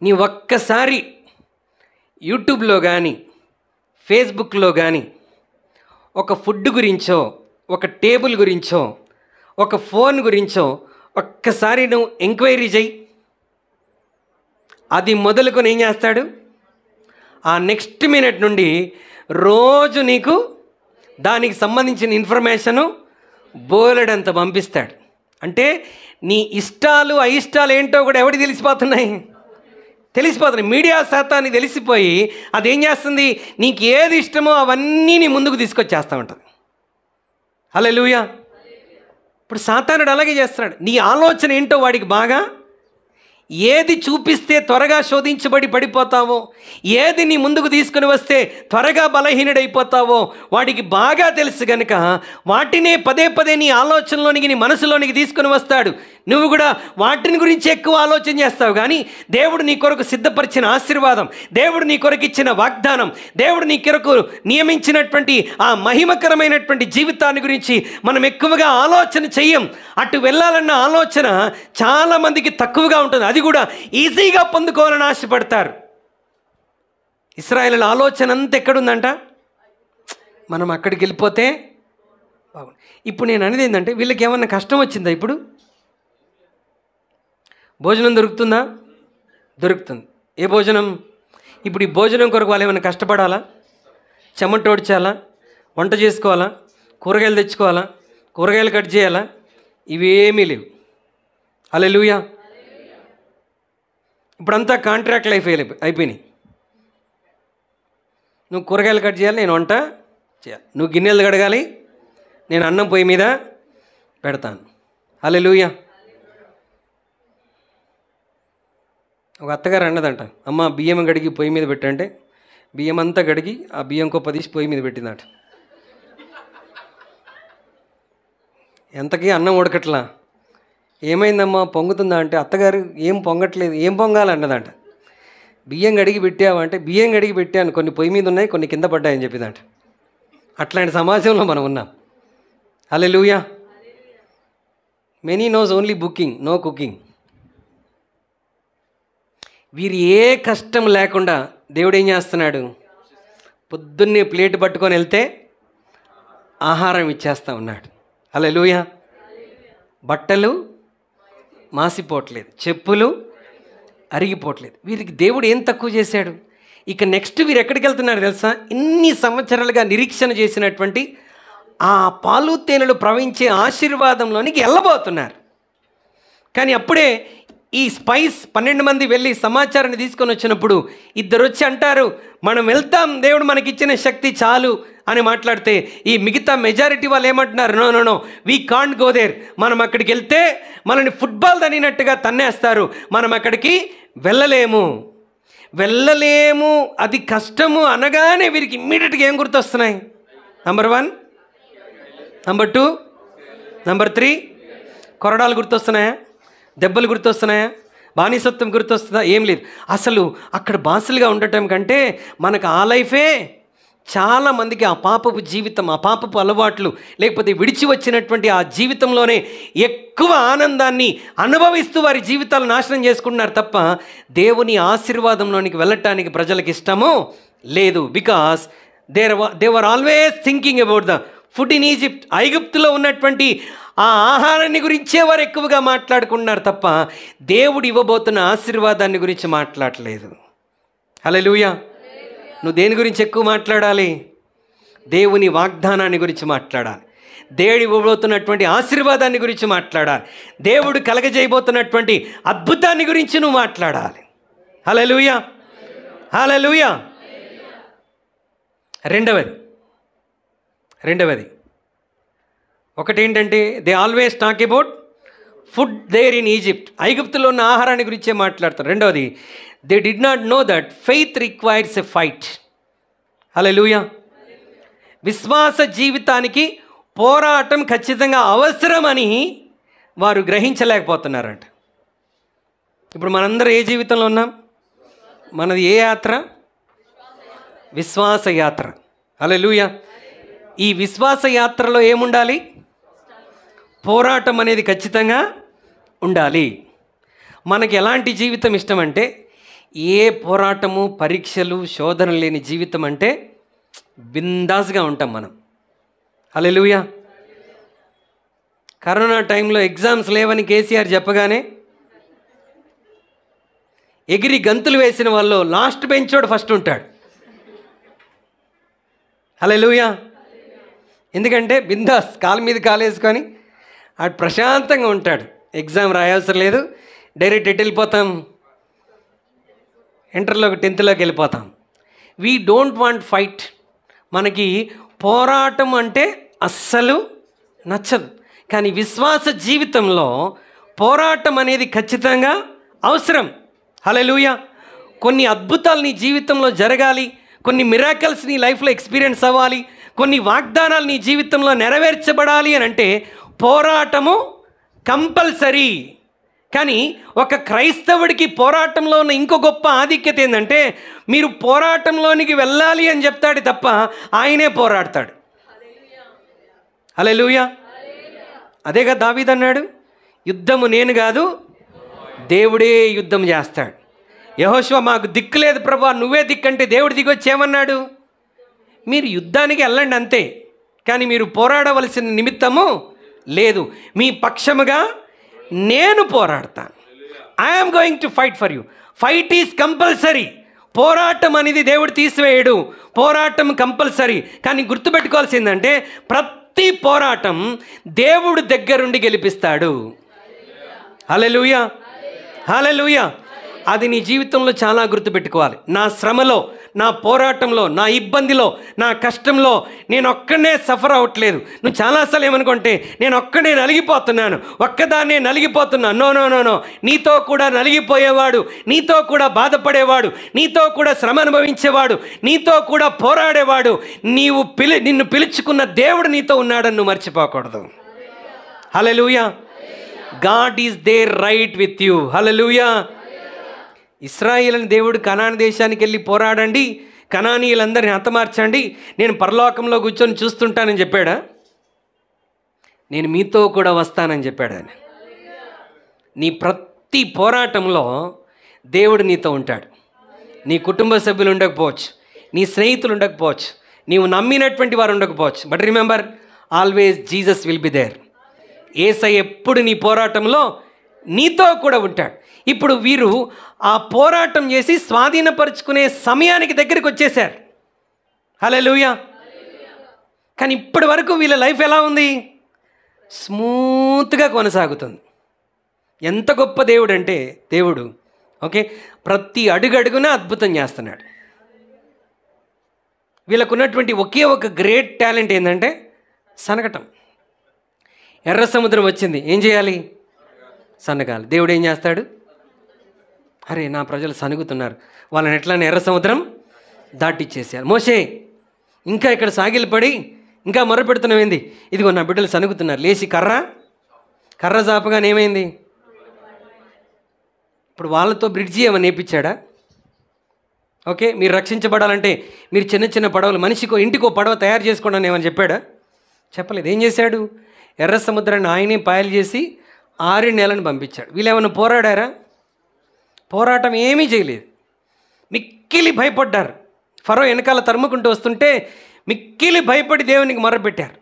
S1: నీ ఒక్కసారి యూట్యూబ్లో కానీ ఫేస్బుక్లో కానీ ఒక ఫుడ్ గురించో, ఒక టేబుల్ గురించో, ఒక ఫోన్ గురించో ఒక్కసారి నువ్వు ఎంక్వైరీ చేయి. అది మొదలుకొని ఏం చేస్తాడు? ఆ నెక్స్ట్ మినిట్ నుండి రోజు నీకు దానికి సంబంధించిన ఇన్ఫర్మేషను బోలెడంత పంపిస్తాడు. అంటే నీ ఇష్టాలు అయిష్టాలు ఏంటో కూడా ఎవరికి తెలిసిపోతున్నాయి? తెలిసిపోతున్నాయి. మీడియా శాతాన్ని తెలిసిపోయి అదేం చేస్తుంది? నీకు ఏది ఇష్టమో అవన్నీ నీ ముందుకు తీసుకొచ్చేస్తూ ఉంటుంది. హల్లెలూయా. ఇప్పుడు సాతానుడు అలాగే చేస్తున్నాడు. నీ ఆలోచన ఏంటో వాడికి బాగా, ఏది చూపిస్తే త్వరగా శోధించబడి పడిపోతావో, ఏది నీ ముందుకు తీసుకుని వస్తే త్వరగా బలహీనుడైపోతావో వాడికి బాగా తెలుసు కనుక వాటినే పదే పదే నీ ఆలోచనలోనికి, నీ మనసులోనికి తీసుకుని వస్తాడు. నువ్వు కూడా వాటిని గురించి ఎక్కువ ఆలోచన చేస్తావు. కానీ దేవుడు నీ కొరకు సిద్ధపరిచిన ఆశీర్వాదం, దేవుడు నీ కొరకు ఇచ్చిన వాగ్దానం, దేవుడు నీ కొరకు నియమించినటువంటి ఆ మహిమకరమైనటువంటి జీవితాన్ని గురించి మనం ఎక్కువగా ఆలోచన చెయ్యం. అటు వెళ్ళాలన్న ఆలోచన చాలామందికి తక్కువగా ఉంటుంది. అది కూడా ఈజీగా పొందుకోవాలని ఆశపడతారు. ఇశ్రాయేలు ఆలోచన అంతా ఎక్కడుందంట? మనం అక్కడికి వెళ్ళిపోతే బాగుంది. ఇప్పుడు నేను అనేది ఏంటంటే, వీళ్ళకి ఏమన్నా కష్టం వచ్చిందా? ఇప్పుడు భోజనం దొరుకుతుందా? దొరుకుతుంది. ఏ భోజనం? ఇప్పుడు ఈ భోజనం కొరకు వాళ్ళు ఏమైనా కష్టపడాలా? చెమటోడ్చాలా? వంట చేసుకోవాలా? కూరగాయలు తెచ్చుకోవాలా? కూరగాయలు కట్ చేయాలా? ఇవేమీ లేవు. హల్లెలూయా. ఇప్పుడంతా కాంట్రాక్ట్ లైఫ్ అయిపోయినాయి. నువ్వు కూరగాయలు కట్ చేయాలి, నేను వంట చేయాలి. నువ్వు గిన్నెలు కడగాలి, నేను అన్నం పొయ్యి మీద పెడతాను. హల్లెలూయా. ఒక అత్తగారు అన్నదంట, అమ్మ బియ్యం కడిగి పొయ్యి మీద పెట్టంటే బియ్యం అంతా కడిగి ఆ బియ్యం కొప్ప తీసి పొయ్యి మీద పెట్టిందట. ఎంతకీ అన్నం ఉడకట్లా. ఏమైందమ్మా, పొంగుతుందా అంటే, అత్తగారు ఏం పొంగట్లేదు. ఏం పొంగాలన్నదంట. బియ్యం కడిగి పెట్టావంటే, బియ్యం కడిగి పెట్టాను, కొన్ని పొయ్యి మీద ఉన్నాయి, కొన్ని కింద పడ్డాయని చెప్పిందంట. అట్లాంటి సమాజంలో మనం ఉన్నాం. Hallelujah. Many knows only booking, no cooking. వీరు ఏ కష్టం లేకుండా దేవుడు ఏం చేస్తున్నాడు? పొద్దున్నే ప్లేట్ పట్టుకొని వెళ్తే ఆహారం ఇచ్చేస్తూ ఉన్నాడు. హల్లెలూయా. బట్టలు మాసిపోవట్లేదు, చెప్పులు అరిగిపోవట్లేదు. వీరికి దేవుడు ఏం తక్కువ చేశాడు? ఇక నెక్స్ట్ వీరు ఎక్కడికి వెళ్తున్నారు తెలుసా? ఇన్ని సంవత్సరాలుగా నిరీక్షణ చేసినటువంటి ఆ పాలు తేనెలు ప్రవహించే ఆశీర్వాదంలోనికి వెళ్ళబోతున్నారు. కానీ అప్పుడే ఈ స్పైస్ 12 మంది వెళ్ళి సమాచారాన్ని తీసుకొని వచ్చినప్పుడు ఇద్దరు వచ్చి అంటారు, మనం వెళ్తాం, దేవుడు మనకిచ్చిన శక్తి చాలు అని మాట్లాడితే ఈ మిగతా మెజారిటీ వాళ్ళు ఏమంటున్నారు, no no no we can't go there, మనం అక్కడికి వెళ్తే మనల్ని ఫుట్బాల్ తన్నినట్టుగా తన్నేస్తారు, మనం అక్కడికి వెళ్ళలేము, అది కష్టము అనగానే వీరికి ఇమ్మీడియట్గా ఏం గుర్తొస్తున్నాయి? నంబర్ 1, నంబర్ 2, నంబర్ 3 కొరడాలు గుర్తొస్తున్నాయా? దెబ్బలు గుర్తొస్తున్నాయా? బానిసత్వం గుర్తొస్తుందా? ఏం లేదు. అసలు అక్కడ బానిసలుగా ఉండటం కంటే మనకు ఆ లైఫే, చాలామందికి ఆ పాపపు జీవితం, ఆ పాపపు అలవాట్లు, లేకపోతే విడిచి వచ్చినటువంటి ఆ జీవితంలోనే ఎక్కువ ఆనందాన్ని అనుభవిస్తూ వారి జీవితాలు నాశనం చేసుకుంటున్నారు తప్ప దేవుని ఆశీర్వాదంలోనికి వెళ్ళటానికి ప్రజలకు ఇష్టము లేదు. Because they were always thinking about the food in Egypt. ఐగుప్తులో ఉన్నటువంటి ఆ ఆహారాన్ని గురించే వారు ఎక్కువగా మాట్లాడుకున్నారు తప్ప దేవుడు ఇవ్వబోతున్న ఆశీర్వాదాన్ని గురించి మాట్లాడలేదు. హల్లెలూయా. నువ్వు దేని గురించి ఎక్కువ మాట్లాడాలి? దేవుని వాగ్దానాన్ని గురించి మాట్లాడాలి. దేవుడు ఇవ్వబోతున్నటువంటి ఆశీర్వాదాన్ని గురించి మాట్లాడాలి. దేవుడు కలగజేయబోతున్నటువంటి అద్భుతాన్ని గురించి నువ్వు మాట్లాడాలి. హల్లెలూయా, హల్లెలూయా. రెండవది ఒకటి ఏంటంటే, they always talk about food there in Egypt. ఐగుప్తులో ఉన్న ఆహారాన్ని గురించే మాట్లాడతారు. రెండవది, they did not know that faith requires a fight. Hallelujah. విశ్వాస జీవితానికి పోరాటం ఖచ్చితంగా అవసరమని వారు గ్రహించలేకపోతున్నారంట. ఇప్పుడు మనందరం ఏ జీవితంలో ఉన్నాం? మనది ఏ యాత్ర? విశ్వాస యాత్ర. హల్లెలూయా. ఈ విశ్వాస యాత్రలో ఏముండాలి? పోరాటం అనేది ఖచ్చితంగా ఉండాలి. మనకి ఎలాంటి జీవితం ఇష్టం అంటే, ఏ పోరాటము, పరీక్షలు, శోధనలు లేని జీవితం అంటే బిందాస్గా ఉంటాం మనం. హల్లెలూయా. కరోనా టైంలో ఎగ్జామ్స్ లేవని కేసీఆర్ చెప్పగానే ఎగిరి గంతులు వేసిన వాళ్ళు లాస్ట్ బెంచోడు ఫస్ట్ ఉంటాడు. హల్లెలూయా. ఎందుకంటే బిందాస్ కాలు మీద కాలేసుకొని ఆడు ప్రశాంతంగా ఉంటాడు. ఎగ్జామ్ రాయవసరం లేదు, డైరెక్ట్ ఎటు వెళ్ళిపోతాం? ఇంటర్లోకి 10th వెళ్ళిపోతాం. We don't want fight. మనకి పోరాటం అంటే అస్సలు నచ్చదు. కానీ విశ్వాస జీవితంలో పోరాటం అనేది ఖచ్చితంగా అవసరం. హల్లెలూయా. కొన్ని అద్భుతాలు నీ జీవితంలో జరగాలి, కొన్ని మిరాకల్స్ నీ లైఫ్లో ఎక్స్పీరియన్స్ అవ్వాలి, కొన్ని వాగ్దానాలు నీ జీవితంలో నెరవేర్చబడాలి అని అంటే పోరాటము కంపల్సరీ. కానీ ఒక క్రైస్తవుడికి పోరాటంలో ఉన్న ఇంకో గొప్ప ఆధిక్యత ఏంటంటే, మీరు పోరాటంలోనికి వెళ్ళాలి అని చెప్తాడు తప్ప ఆయనే పోరాడతాడు. హల్లెలూయా. అదేగా దావీదు అన్నాడు, యుద్ధము నేను కాదు దేవుడే యుద్ధం చేస్తాడు. యెహోషువ మాకు దిక్కు లేదు ప్రభా, నువ్వే దిక్కంటే దేవుడు దిగొచ్చి ఏమన్నాడు? మీరు యుద్ధానికి వెళ్ళండి అంతే, కానీ మీరు పోరాడవలసిన నిమిత్తము లేదు. మీ పక్షముగా నేను పోరాడతాను. I'm going to fight for you. Fight is compulsory. పోరాటం అనేది దేవుడు తీసివేయడు, పోరాటం కంపల్సరీ. కానీ గుర్తుపెట్టుకోవాల్సిందంటే ప్రతి పోరాటం దేవుడు దగ్గరుండి గెలిపిస్తాడు. హల్లెలూయా, హల్లెలూయా. అది నీ జీవితంలో చాలా గుర్తుపెట్టుకోవాలి. నా శ్రమలో, నా పోరాటంలో, నా ఇబ్బందిలో, నా కష్టంలో నేను ఒక్కనే సఫర్ అవ్వట్లేదు. నువ్వు చాలాసార్లు ఏమనుకుంటే నేను ఒక్కనే నలిగిపోతున్నాను, ఒక్కదాన్నే నలిగిపోతున్నాను. No no no no. నీతో కూడా నలిగిపోయేవాడు, నీతో కూడా బాధపడేవాడు, నీతో కూడా శ్రమ అనుభవించేవాడు, నీతో కూడా పోరాడేవాడు, నిన్ను పిలుచుకున్న దేవుడు నీతో ఉన్నాడని నువ్వు మర్చిపోకూడదు. Hallelujah. God is there right with you. Hallelujah. ఇశ్రాయేలుని దేవుడు కనాను దేశానికి వెళ్ళి పోరాడండి, కనానీయులందరినీ హతమార్చండి, నేను పరలోకంలో కూర్చొని చూస్తుంటానని చెప్పాడా? నేను మీతో కూడా వస్తానని చెప్పాడు ఆయన. నీ ప్రతి పోరాటంలో దేవుడు నీతో ఉంటాడు. నీ కుటుంబ సభ్యులు ఉండకపోవచ్చు, నీ స్నేహితులు ఉండకపోవచ్చు, నీవు నమ్మినటువంటి వారు ఉండకపోవచ్చు, but remember always Jesus will be there. యేసయ్య ఎప్పుడు నీ పోరాటంలో నీతో కూడా ఉంటాడు. ఇప్పుడు వీరు ఆ పోరాటం చేసి స్వాధీనపరుచుకునే సమయానికి దగ్గరికి వచ్చేసారు. హల్లెలూయా. కానీ ఇప్పటి వరకు వీళ్ళ లైఫ్ ఎలా ఉంది? స్మూత్గా కొనసాగుతుంది. ఎంత గొప్ప దేవుడు అంటే దేవుడు ప్రతి అడుగడుగున అద్భుతం చేస్తున్నాడు. వీళ్ళకు ఉన్నటువంటి ఒకే ఒక గ్రేట్ టాలెంట్ ఏంటంటే సనగటం. ఎర్ర సముద్రం వచ్చింది, ఏం చేయాలి? సనగాలి. దేవుడు ఏం చేస్తాడు? అరే నా ప్రజలు సనుగుతున్నారు, వాళ్ళని ఎట్లా ఎర్ర సముద్రం దాటిచ్చేసారు. మోషే ఇంకా ఇక్కడ సాగిలపడి ఇంకా మొరపెడుతున్నామేంది? ఇదిగో నా బిడ్డలు సనుగుతున్నారు, లేచి కర్ర చాపగానే ఏమైంది? ఇప్పుడు వాళ్ళతో బ్రిడ్జి ఏమని నేర్పించాడా? మీరు రక్షించబడాలంటే మీరు చిన్న చిన్న పడవలు, మనిషికో ఇంటికో పడవ తయారు చేసుకోండి ఏమని చెప్పాడా? చెప్పలేదు. ఏం చేశాడు? ఎర్ర సముద్రాన్ని ఆయనే పాయలు చేసి 6 నెలలను పంపించాడు. వీళ్ళు ఏమైనా పోరాడారా? పోరాటం ఏమీ చేయలేదు. మిక్కిలి భయపడ్డారు. ఫరో వెనకాల తరుముకుంటూ వస్తుంటే మిక్కిలి భయపడి దేవునికి మొరపెట్టారు.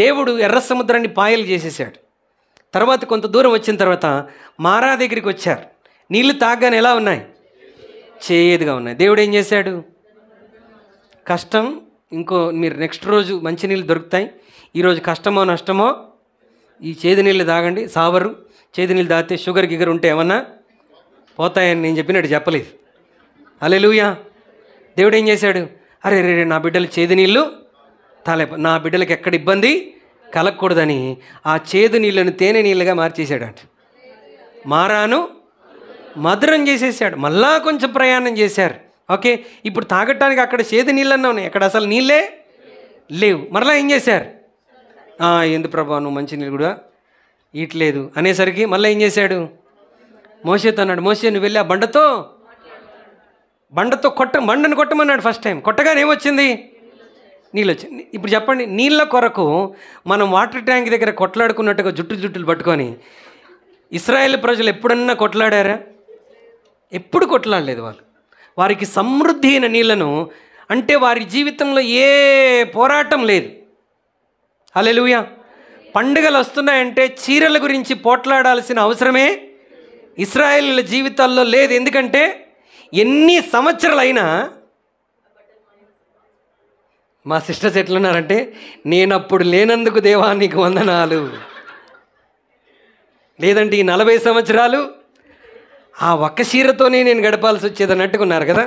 S1: దేవుడు ఎర్ర సముద్రాన్ని పాయలు చేసేసాడు. తర్వాత కొంత దూరం వచ్చిన తర్వాత మారా దగ్గరికి వచ్చారు. నీళ్లు తాగానే ఎలా ఉన్నాయి? చేదుగా ఉన్నాయి. దేవుడు ఏం చేశాడు? కష్టం, మీరు నెక్స్ట్ రోజు మంచి నీళ్ళు దొరుకుతాయి, ఈరోజు కష్టమో నష్టమో ఈ చేదు నీళ్ళు తాగండి, సావరు. చేదు నీళ్ళు తాగితే షుగర్ గిగర్ ఉంటే ఏమన్నా పోతాయని నేను చెప్పినట్టు చెప్పలేదు. హల్లెలూయా. దేవుడు ఏం చేశాడు? అరే రే నా బిడ్డలు చేదు నీళ్ళు నా బిడ్డలకు ఎక్కడ ఇబ్బంది కలగకూడదని ఆ చేదు నీళ్ళను తేనె నీళ్ళుగా మార్చేశాడు. మారాను మధురం చేసేసాడు. మళ్ళా కొంచెం ప్రయాణం చేశారు. ఇప్పుడు తాగటానికి అక్కడ చేదు నీళ్ళన్నా ఉన్నాయి, అక్కడ అసలు నీళ్ళే లేవు. మరలా ఏం చేశారు? ఎందుకు ప్రభా నువ్వు మంచి నీళ్ళు కూడా ఇట్లేదు అనేసరికి మళ్ళీ ఏం చేశాడు? మోషేతో అన్నాడు, మోషే నువ్వు వెళ్ళి ఆ బండతో బండను కొట్టమన్నాడు. ఫస్ట్ టైం కొట్టగానే ఏమొచ్చింది? నీళ్ళు వచ్చింది. ఇప్పుడు చెప్పండి, నీళ్ళ కొరకు మనం వాటర్ ట్యాంక్ దగ్గర కొట్లాడుకున్నట్టుగా జుట్టులు పట్టుకొని ఇశ్రాయేల్ ప్రజలు ఎప్పుడన్నా కొట్లాడారా? ఎప్పుడు కొట్లాడలేదు. వారికి సమృద్ధి అయిన నీళ్లను, అంటే వారి జీవితంలో ఏ పోరాటం లేదు. హల్లెలూయా. పండుగలు వస్తున్నాయంటే చీరల గురించి పోట్లాడాల్సిన అవసరమే ఇశ్రాయేలీయుల జీవితాల్లో లేదు. ఎందుకంటే ఎన్ని సంవత్సరాలైనా మా సిస్టర్స్ ఎట్లున్నారంటే, నేనప్పుడు లేనందుకు దేవా నీకు వందనాలు, లేదంటే ఈ 40 సంవత్సరాలు ఆ ఒక్క చీరతోనే నేను గడపాల్సి వచ్చేది అన్నట్టుకున్నారు కదా.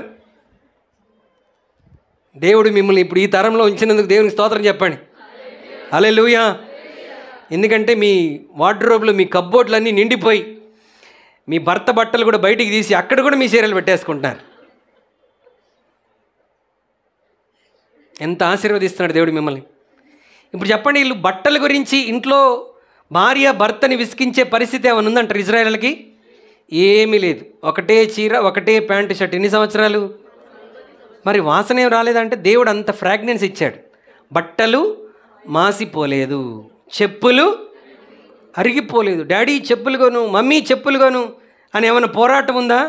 S1: దేవుడు మిమ్మల్ని ఇప్పుడు ఈ తరంలో ఉంచినందుకు దేవునికి స్తోత్రం చెప్పండి. హల్లెలూయా. ఎందుకంటే మీ వార్డ్రోబ్లో మీ కబ్బోర్డ్లన్నీ నిండిపోయి మీ భర్త బట్టలు కూడా బయటికి తీసి అక్కడ కూడా మీ చీరలు పెట్టేసుకుంటున్నారు. ఎంత ఆశీర్వదిస్తున్నాడు దేవుడు మిమ్మల్ని. ఇప్పుడు చెప్పండి, వీళ్ళు బట్టల గురించి ఇంట్లో భార్య భర్తని విసికించే పరిస్థితి ఏమైనా ఉందంటారు ఇజ్రాయేల్కి? ఏమీ లేదు. ఒకటే చీర, ఒకటే ప్యాంటు షర్ట్. ఎన్ని సంవత్సరాలు? మరి వాసన ఏం రాలేదంటే దేవుడు అంత ఫ్రాగ్రెన్స్ ఇచ్చాడు. బట్టలు మాసిపోలేదు, చెప్పులు అరిగిపోలేదు. డాడీ చెప్పులు కొను, మమ్మీ చెప్పులు కొను అని ఏమైనా పోరాటం ఉందా?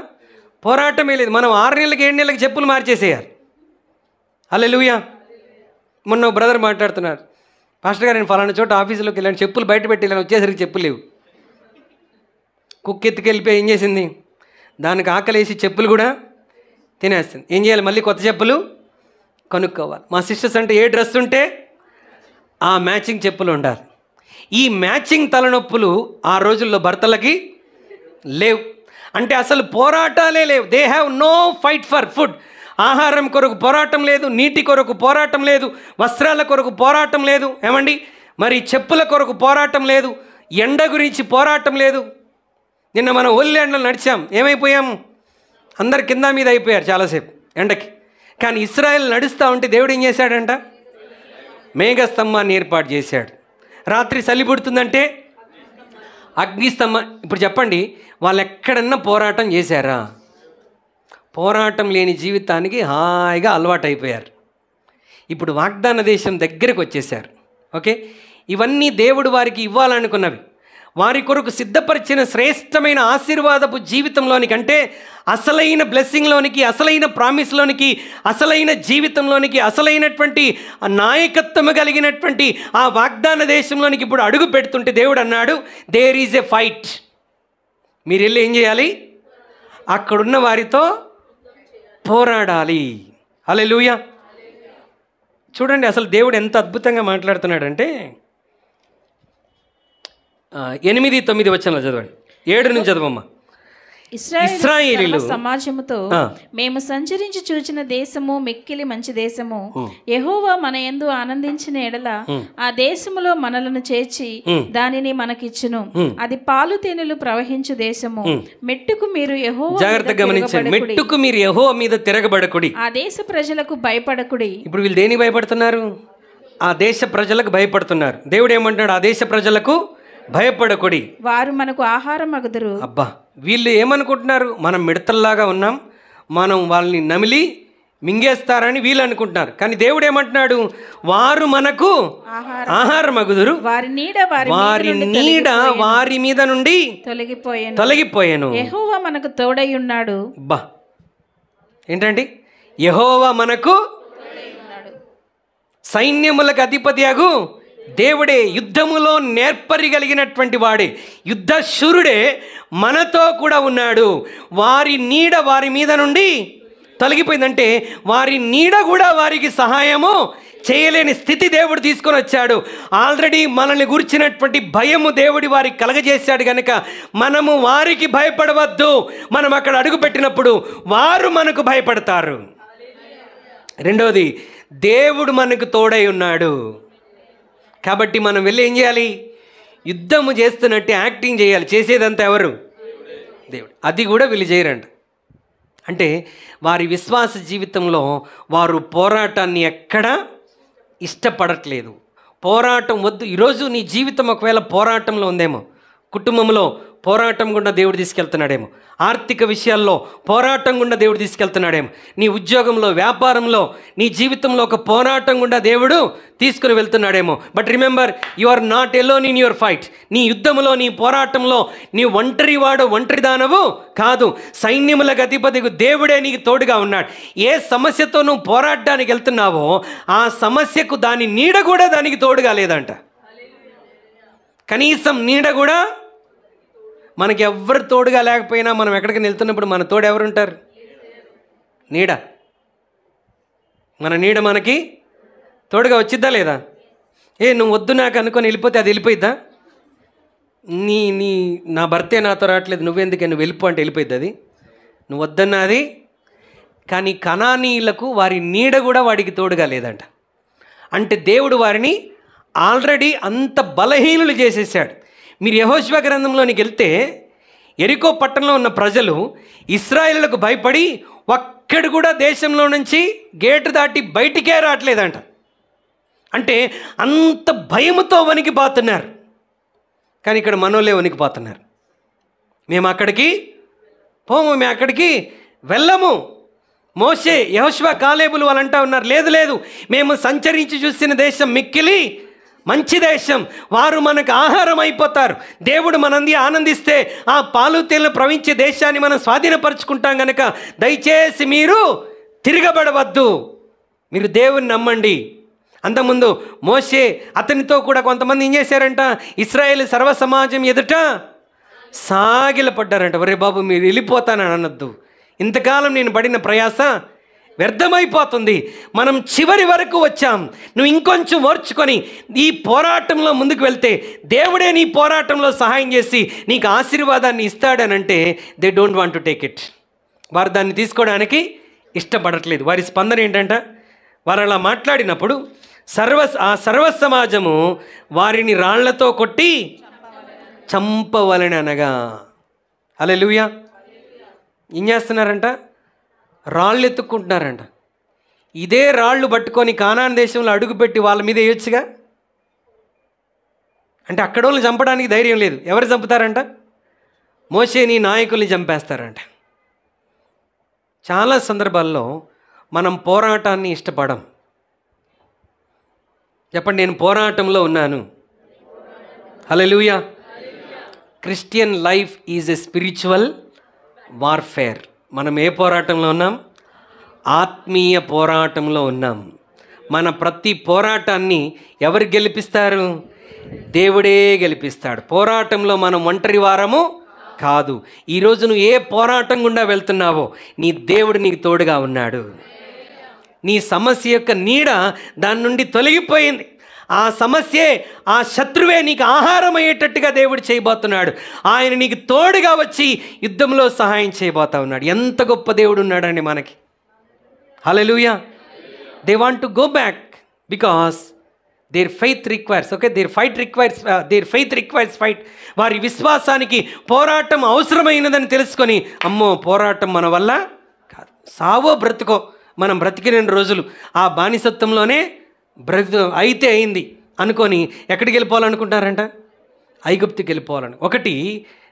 S1: పోరాటమే లేదు. మనం 6 నెలలకి 7 నెలలకి చెప్పులు మార్చేసేయాలి. హల్లెలూయా. మొన్న బ్రదర్ మాట్లాడుతున్నారు, పాస్టర్ గారు నేను ఫలానా చోట ఆఫీసులోకి వెళ్ళాను, చెప్పులు బయట పెట్టి వెళ్ళాను, వచ్చేసరికి చెప్పులు లేవు. కుక్క ఎత్తుకెళ్ళిపోయి ఏం చేసింది? దానికి ఆకలేసి చెప్పులు కూడా తినేస్తుంది. ఏం చేయాలి? మళ్ళీ కొత్త చెప్పులు కొనుక్కోవాలి. మా సిస్టర్స్ అంటే ఏ డ్రెస్ ఉంటే ఆ మ్యాచింగ్ చెప్పులు ఉండాలి. ఈ మ్యాచింగ్ తలనొప్పులు ఆ రోజుల్లో భర్తలకి లేవు. అంటే అసలు పోరాటాలే లేవు. They have no fight for food. ఆహారం కొరకు పోరాటం లేదు, నీటి కొరకు పోరాటం లేదు, వస్త్రాల కొరకు పోరాటం లేదు, ఏమండి మరి చెప్పుల కొరకు పోరాటం లేదు, ఎండ గురించి పోరాటం లేదు. నిన్న మనం ఒళ్ళు ఎండలు నడిచాం, ఏమైపోయాం? అందరు కింద మీద అయిపోయారు చాలాసేపు ఎండకి. కానీ ఇశ్రాయేల్ నడుస్తూ ఉంటే దేవుడు ఏం చేశాడంట? మేఘస్తంభాన్ని ఏర్పాటు చేశాడు. రాత్రి చలి పుడుతుందంటే అగ్నిస్తంభం. ఇప్పుడు చెప్పండి, వాళ్ళు ఎక్కడన్నా పోరాటం చేశారా? పోరాటం లేని జీవితానికి హాయిగా అలవాటు అయిపోయారు. ఇప్పుడు వాగ్దాన దేశం దగ్గరకు వచ్చేసారు. ఇవన్నీ దేవుడు వారికి ఇవ్వాలనుకున్నవి, వారి కొరకు సిద్ధపరిచిన శ్రేష్టమైన ఆశీర్వాదపు జీవితంలోనికి, అంటే అసలైన బ్లెస్సింగ్లోనికి, అసలైన ప్రామిస్లోనికి, అసలైన జీవితంలోనికి, అసలైనటువంటి నాయకత్వం కలిగినటువంటి ఆ వాగ్దాన దేశంలోనికి ఇప్పుడు అడుగు పెడుతుంటే దేవుడు అన్నాడు, దేర్ ఈజ్ ఎ ఫైట్. మీరు వెళ్ళి ఏం చేయాలి? అక్కడున్న వారితో పోరాడాలి. హల్లెలూయా. చూడండి అసలు దేవుడు ఎంత అద్భుతంగా మాట్లాడుతున్నాడంటే 8, 9 వచనాలు చదవండి. 7 నుంచి చదవమ్మా.
S2: ఇశ్రాయేలీయులు సమాజముతో మేము సంచరించి చూచిన దేశము మిక్కిలి మంచి దేశము. యెహోవా మన యందు ఆనందించిన ఎడల ఆ దేశములో మనలను చేర్చి దానిని మనకిచ్చును. అది పాలు తేనెలు ప్రవహించు దేశము. మెట్టుకు మీరు యెహోవా
S1: జాగ్రత్తగా గమనించండి. మెట్టుకు మీరు యెహోవా మీద తిరగబడకుడి.
S2: ఆ దేశ ప్రజలకు భయపడకుడి.
S1: ఇప్పుడు వీళ్ళు దేనికి భయపడుతున్నారు? ఆ దేశ ప్రజలకు భయపడుతున్నారు. దేవుడు ఏమంటున్నాడు? ఆ దేశ ప్రజలకు భయపడకుడి,
S2: వారు మనకు ఆహారం అగుదురు.
S1: అబ్బా, వీళ్ళు ఏమనుకుంటున్నారు? మనం మిడతల్లాగా ఉన్నాం, మనం వాళ్ళని నమిలి మింగేస్తారని వీళ్ళు అనుకుంటున్నారు. కానీ దేవుడు ఏమంటున్నాడు? వారు మనకు ఆహారం అగుదురు, వారి నీడ వారి మీద నుండి తొలగిపోయాను.
S2: యెహోవా మనకు తోడై ఉన్నాడు.
S1: అబ్బా, ఏంటండి? యెహోవా మనకు సైన్యములకు అధిపతియగు దేవుడే, యుద్ధములో నేర్పరిగలిగినటువంటి వాడే, యుద్ధశూరుడే మనతో కూడా ఉన్నాడు. వారి నీడ వారి మీద నుండి తొలగిపోయిందంటే వారి నీడ కూడా వారికి సహాయము చేయలేని స్థితి దేవుడు తీసుకొని వచ్చాడు. ఆల్రెడీ మనల్ని గురించినటువంటి భయము దేవుడి వారికి కలగజేశాడు కనుక మనము వారికి భయపడవద్దు. మనం అక్కడ అడుగుపెట్టినప్పుడు వారు మనకు భయపడతారు. రెండవది, దేవుడు మనకు తోడై ఉన్నాడు కాబట్టి మనం వెళ్ళి ఏం చేయాలి? యుద్ధము చేస్తున్నట్టు యాక్టింగ్ చేయాలి. చేసేదంతా ఎవరు? దేవుడు. అది కూడా వీళ్ళు చేయరంట. అంటే వారి విశ్వాస జీవితంలో వారు పోరాటాన్ని ఎక్కడా ఇష్టపడట్లేదు. పోరాటం వద్దు. ఈరోజు నీ జీవితం ఒకవేళ పోరాటంలో ఉందేమో, కుటుంబంలో పోరాటం గుండా దేవుడు తీసుకెళ్తున్నాడేమో, ఆర్థిక విషయాల్లో పోరాటం గుండా దేవుడు తీసుకెళ్తున్నాడేమో, నీ ఉద్యోగంలో, వ్యాపారంలో, నీ జీవితంలో ఒక పోరాటం గుండా దేవుడు తీసుకుని వెళ్తున్నాడేమో. But remember, you are not alone in your fight. నీ యుద్ధంలో, నీ పోరాటంలో నీ ఒంటరివాడు, ఒంటరిదానవు కాదు. సైన్యములకు అధిపతికి దేవుడే నీకు తోడుగా ఉన్నాడు. ఏ సమస్యతో నువ్వు పోరాడడానికి వెళ్తున్నావో ఆ సమస్యకు దాని నీడ కూడా దానికి తోడుగా లేదంట. కనీసం నీడ కూడా మనకి ఎవ్వరు తోడుగా లేకపోయినా మనం ఎక్కడికి వెళ్తున్నప్పుడు మన తోడు ఎవరు ఉంటారు? నీడ. మన నీడ మనకి తోడుగా వచ్చిద్దా లేదా? నువ్వు వద్దు నాకు అనుకొని వెళ్ళిపోతే అది వెళ్ళిపోయిద్దా? నా భర్తే నాతో రావట్లేదు, నువ్వెందుకే, నువ్వు వెళ్ళిపో అంటే వెళ్ళిపోయిద్ది అది? నువ్వు వద్దన్నది. కానీ కనానీయులకు వారి నీడ కూడా వాడికి తోడుగా లేదంట. అంటే దేవుడు వారిని ఆల్రెడీ అంత బలహీనులు చేసేసాడు. మీరు యెహోషువ గ్రంథంలోనికి వెళ్తే యెరికో పట్టణంలో ఉన్న ప్రజలు ఇశ్రాయేలులకు భయపడి ఒక్కడు కూడా దేశంలో నుంచి గేటు దాటి బయటికే రావట్లేదంట. అంటే అంత భయముతో వణికిపోతున్నారు. కానీ ఇక్కడ మనోళ్ళే వణికిపోతున్నారు. మేము అక్కడికి పోము, మేము అక్కడికి వెళ్ళము. మోషే, యెహోషువ, కాలేబులు వాళ్ళు అంటా ఉన్నారు, లేదు లేదు, మేము సంచరించి చూసిన దేశం మిక్కిలి మంచి దేశం, వారు మనకు ఆహారం అయిపోతారు. దేవుడు మనంది ఆనందిస్తే ఆ పాలు తేనెలు ప్రవహించే దేశాన్ని మనం స్వాధీనపరుచుకుంటాం కనుక దయచేసి మీరు తిరగబడవద్దు, మీరు దేవుని నమ్మండి. అంతకుముందు మోషే, అతనితో కూడా కొంతమంది ఏం చేశారంట? ఇశ్రాయేలు సర్వ సమాజం ఎదుట సాగిలపడ్డారంట. ఒరే బాబు, మీరు వెళ్ళిపోతానని అనొద్దు, ఇంతకాలం నేను పడిన ప్రయాస వ్యర్థమైపోతుంది, మనం చివరి వరకు వచ్చాం, నువ్వు ఇంకొంచెం ఓర్చుకొని ఈ పోరాటంలో ముందుకు వెళ్తే దేవుడే నీ పోరాటంలో సహాయం చేసి నీకు ఆశీర్వాదాన్ని ఇస్తాడనంటే they don't want to take it. వారు దాన్ని తీసుకోవడానికి ఇష్టపడట్లేదు. వారి స్పందన ఏంటంట? వారు అలా మాట్లాడినప్పుడు ఆ సర్వ సమాజము వారిని రాళ్లతో కొట్టి చంపవలని అనగా, హల్లెలూయా. ఏం చేస్తున్నారంట? రాళ్ళు ఎత్తుక్కుంటున్నారంట. ఇదే రాళ్ళు పట్టుకొని కానాన్ దేశంలో అడుగుపెట్టి వాళ్ళ మీద వేయొచ్చుగా. అంటే అక్కడ వాళ్ళు చంపడానికి ధైర్యం లేదు. ఎవరు చంపుతారంట? మోషేని, నాయకుల్ని చంపేస్తారంట. చాలా సందర్భాల్లో మనం పోరాటాన్ని ఇష్టపడం. చెప్పండి, నేను పోరాటంలో ఉన్నాను. Hallelujah. Christian life is a spiritual warfare. మనం ఏ పోరాటంలో ఉన్నాం? ఆత్మీయ పోరాటంలో ఉన్నాం. మన ప్రతి పోరాటాన్ని ఎవరు గెలిపిస్తారు? దేవుడే గెలిపిస్తాడు. పోరాటంలో మనం ఒంటరి వారము కాదు. ఈరోజు నువ్వు ఏ పోరాటం గుండా వెళ్తున్నావో నీ దేవుడు నీకు తోడుగా ఉన్నాడు. నీ సమస్య యొక్క నీడ దాని నుండి తొలగిపోయింది. ఆ సమస్యే, ఆ శత్రువే నీకు ఆహారం అయ్యేటట్టుగా దేవుడు చేయబోతున్నాడు. ఆయన నీకు తోడుగా వచ్చి యుద్ధంలో సహాయం చేయబోతా ఉన్నాడు. ఎంత గొప్ప దేవుడు ఉన్నాడండి మనకి. Hallelujah. They want to go back because their faith requires. Okay, their faith requires fight. వారి విశ్వాసానికి పోరాటం అవసరమైనదని తెలుసుకొని, అమ్మో పోరాటం మన వల్ల కాదు, సావో బ్రతుకో, మనం బ్రతికిన రోజులు ఆ బానిసత్వంలోనే అయితే అయింది అనుకొని ఎక్కడికి వెళ్ళిపోవాలనుకుంటారంట? ఐగుప్తుకి వెళ్ళిపోవాలని. ఒకటి,